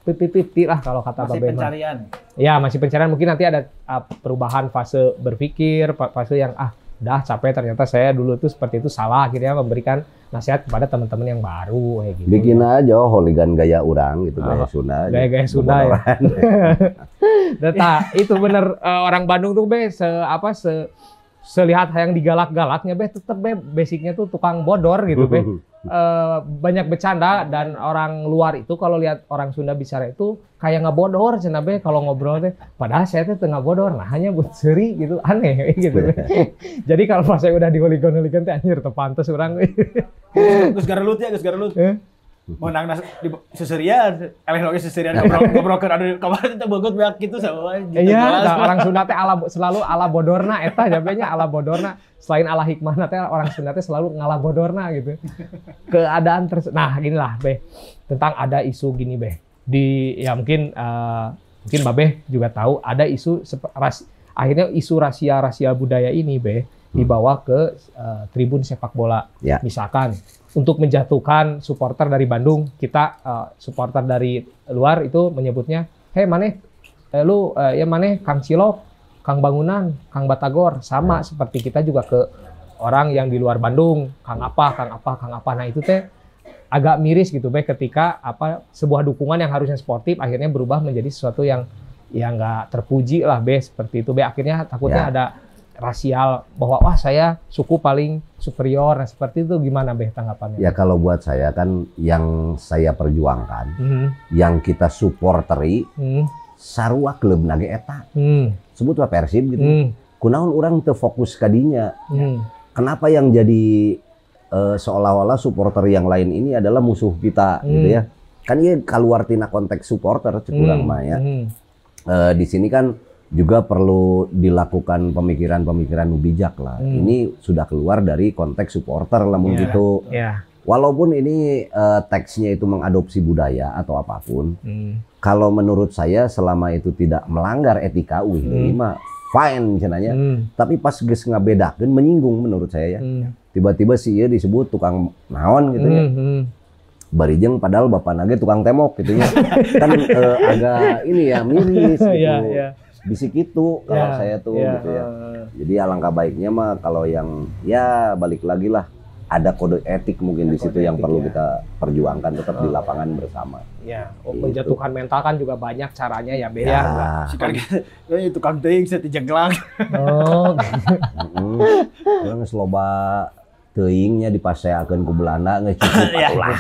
pipi lah kalau kata Babe. Masih pencarian. Ya masih pencarian, mungkin nanti ada perubahan fase berpikir, fase yang udah capek ternyata saya dulu tuh seperti itu salah akhirnya memberikan nasihat kepada teman-teman yang baru kayak gitu. Bikin aja hooligan gaya orang gitu, gaya Sunda. Gaya Sunda ya. Data itu bener orang Bandung tuh selihat yang digalak-galaknya tetep basicnya tuh tukang bodor gitu banyak bercanda dan orang luar itu kalau lihat orang Sunda bicara itu kayak nggak bodor cenah kalau ngobrol padahal saya tuh tengah bodor hanya buat seri gitu aneh gitu jadi kalau pas saya udah di hooligan anjir tepantes orang Gus Garelut mau nang di seserian, seserian ngobrolkeun ada kamar kita bogot beak gitu sama gitu. Iya, orang Sunda teh selalu ala bodorna eta jabenya ala bodorna. Selain ala hikmahna teh orang Sunda teh selalu ngalah bodorna gitu. Keadaan nah ginilah Beh. Tentang ada isu gini Beh. Mungkin Babeh juga tahu ada isu akhirnya isu rasial budaya ini Beh dibawa ke tribun sepak bola. Misalkan untuk menjatuhkan supporter dari Bandung, kita supporter dari luar itu menyebutnya, hei maneh, maneh Kang Cilok, Kang Bangunan, Kang Batagor, sama seperti kita juga ke orang yang di luar Bandung, Kang apa. Nah itu teh agak miris gitu, ketika sebuah dukungan yang harusnya sportif akhirnya berubah menjadi sesuatu yang nggak terpuji lah seperti itu. Akhirnya takutnya ada rasial bahwa wah saya suku paling superior, nah seperti itu gimana tanggapannya? Ya kalau buat saya kan yang saya perjuangkan, yang kita supporteri, sarua klub nage eta, sebutlah Persib gitu. Kunaon orang teu fokus kadinya. Kenapa yang jadi seolah-olah supporter yang lain ini adalah musuh kita gitu ya? Kan ini keluar tina konteks supporter cekurang mah ya. Di sini kan juga perlu dilakukan pemikiran-pemikiran bijak lah. Ini sudah keluar dari konteks supporter lah gitu. Walaupun ini teksnya itu mengadopsi budaya atau apapun, kalau menurut saya selama itu tidak melanggar etika mah fine cenanya. Tapi pas geus ngabedakeun menyinggung menurut saya ya. Tiba-tiba sih ya disebut tukang naon gitu ya. Barijeng padahal bapak nage tukang temok gitu ya. Kan agak ini ya miris gitu. Bisik itu kalau saya tuh gitu ya. Jadi alangkah baiknya mah kalau yang balik lagi lah ada kode etik mungkin di situ yang perlu kita perjuangkan tetap di lapangan bersama. Ya, menjatuhkan mental kan juga banyak caranya ya Be ya. Tukang teuing saya dijenglang. Orang sloba teuingnya dipaseakeun ku Belanda geus cukup atulah.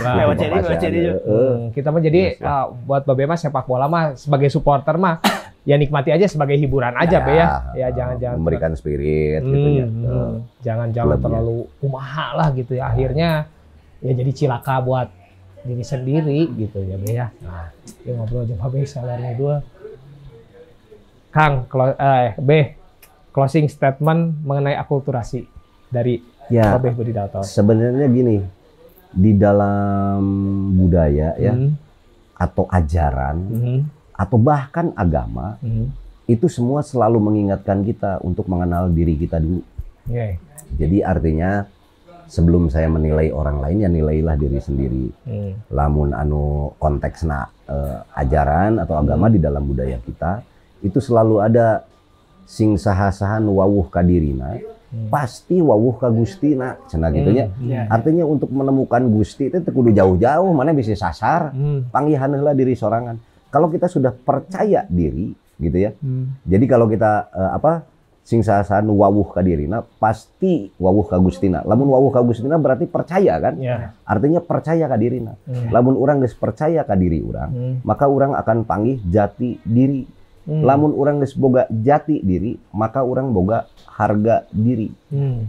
Kita mah jadi buat Babe mah sepak bola mah sebagai supporter mah ya nikmati aja sebagai hiburan aja Be ya. Ya jangan memberikan spirit gitu ya. Jangan terlalu kumaha lah gitu ya. Akhirnya ya jadi cilaka buat diri sendiri gitu ya Be ya. Nah, ya ngobrol aja Babe salarnya dua. Kang, Be, closing statement mengenai akulturasi dari Babe Budi Daton. Sebenarnya gini, di dalam budaya ya atau ajaran atau bahkan agama itu semua selalu mengingatkan kita untuk mengenal diri kita dulu. Jadi artinya sebelum saya menilai orang lain ya nilailah diri sendiri. Lamun anu konteksna ajaran atau agama di dalam budaya kita itu selalu ada sing saha-saha nu wawuh ka dirina pasti wawuh ka Gustina cenah gitu nya. Artinya untuk menemukan Gusti itu kudu jauh-jauh mana bisa sasar panggihan heula diri sorangan. Kalau kita sudah percaya diri gitu ya. Jadi kalau kita sing saha-saha nu wawuh ka dirina pasti wawuh ka Gustina. Lamun wawuh ka Gustina berarti percaya kan? Artinya percaya ka dirina. Lamun urang geus percaya ka diri urang, maka urang akan panggih jati diri. Lamun urang geus boga jati diri, maka urang boga harga diri.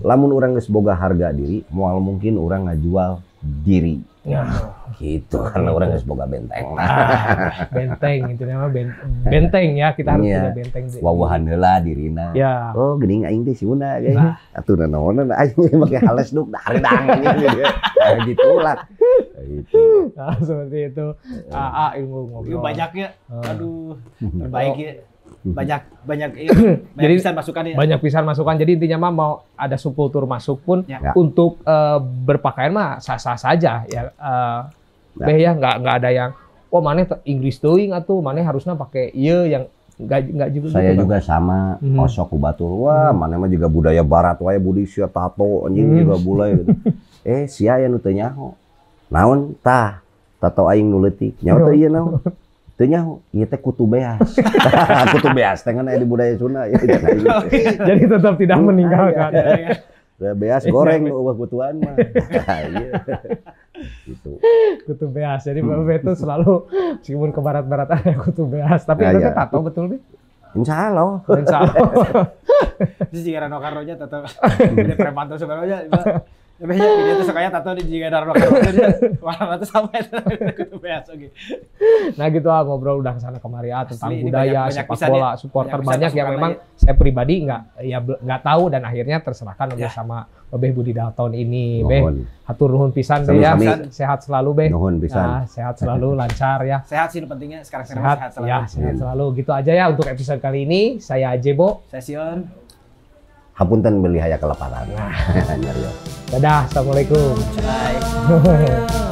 Lamun urang geus boga harga diri, moal mungkin urang ngajual diri. Gitu karena orang geus boga benteng. Benteng itu namanya benteng ya, kita harus punya benteng. Wawahan heula dirina. Oh geuning aing teh siuna ge. Atuh naon aing make hales duk daredang gitu. Gitulah. Gitu. Nah, seperti itu. Ilmu ngobrol. Banyak ya. Aduh, terbaik ya. Banyak jadi pisan masukannya. Banyak pisan masukan. Jadi intinya mah mau ada subkultur masuk pun untuk berpakaian mah sah-sah saja ya. Ya nggak ada yang maneh Inggris teuing atuh maneh harusnya pakai ieu yang nggak juga. Saya gitu, juga sama osok ku batur. Wah, maneh mah juga budaya barat wae budi sia tato anjing juga bulai gitu. Sia aya nu teu nyaho. Naon tah? Tato aing nu leutik. Nyaho teh ieu naon? Teu nyaho, ieu teh kutu beas. Kutu beas teh kan aya di budaya Sunda ya. Jadi tetap tidak meninggalkan. Beas goreng nu eueuh kutuan mah. Iya. Gitu. Kutu beas. Jadi Babe itu selalu meskipun ke barat-barat ada kutu beas, tapi itu tato betul nih. Insyaallah. Terus jika Rano Karnonya tato gede preman tuh sebenarnya. Ya banyak dia tuh sukanya tato di jika Rano Karnonya dia warna tuh sama kutu beas oke. Nah gitu ngobrol udah kesana kemari tentang budaya, sepak bola, supporter banyak yang memang saya pribadi nggak tahu dan akhirnya terserahkan sama Babe Budi Daton ini. Hatur nuhun pisan Be ya. Sehat selalu Be. Nuhun pisan. Sehat selalu, lancar ya. Sehat sih pentingnya sekarang sehat selalu. Ya, sehat selalu. Gitu aja ya untuk episode kali ini. Saya Jebo. Saya Sion. Hapunten beli haya kelaparan. Nyarios. Dadah, assalamualaikum. Bye.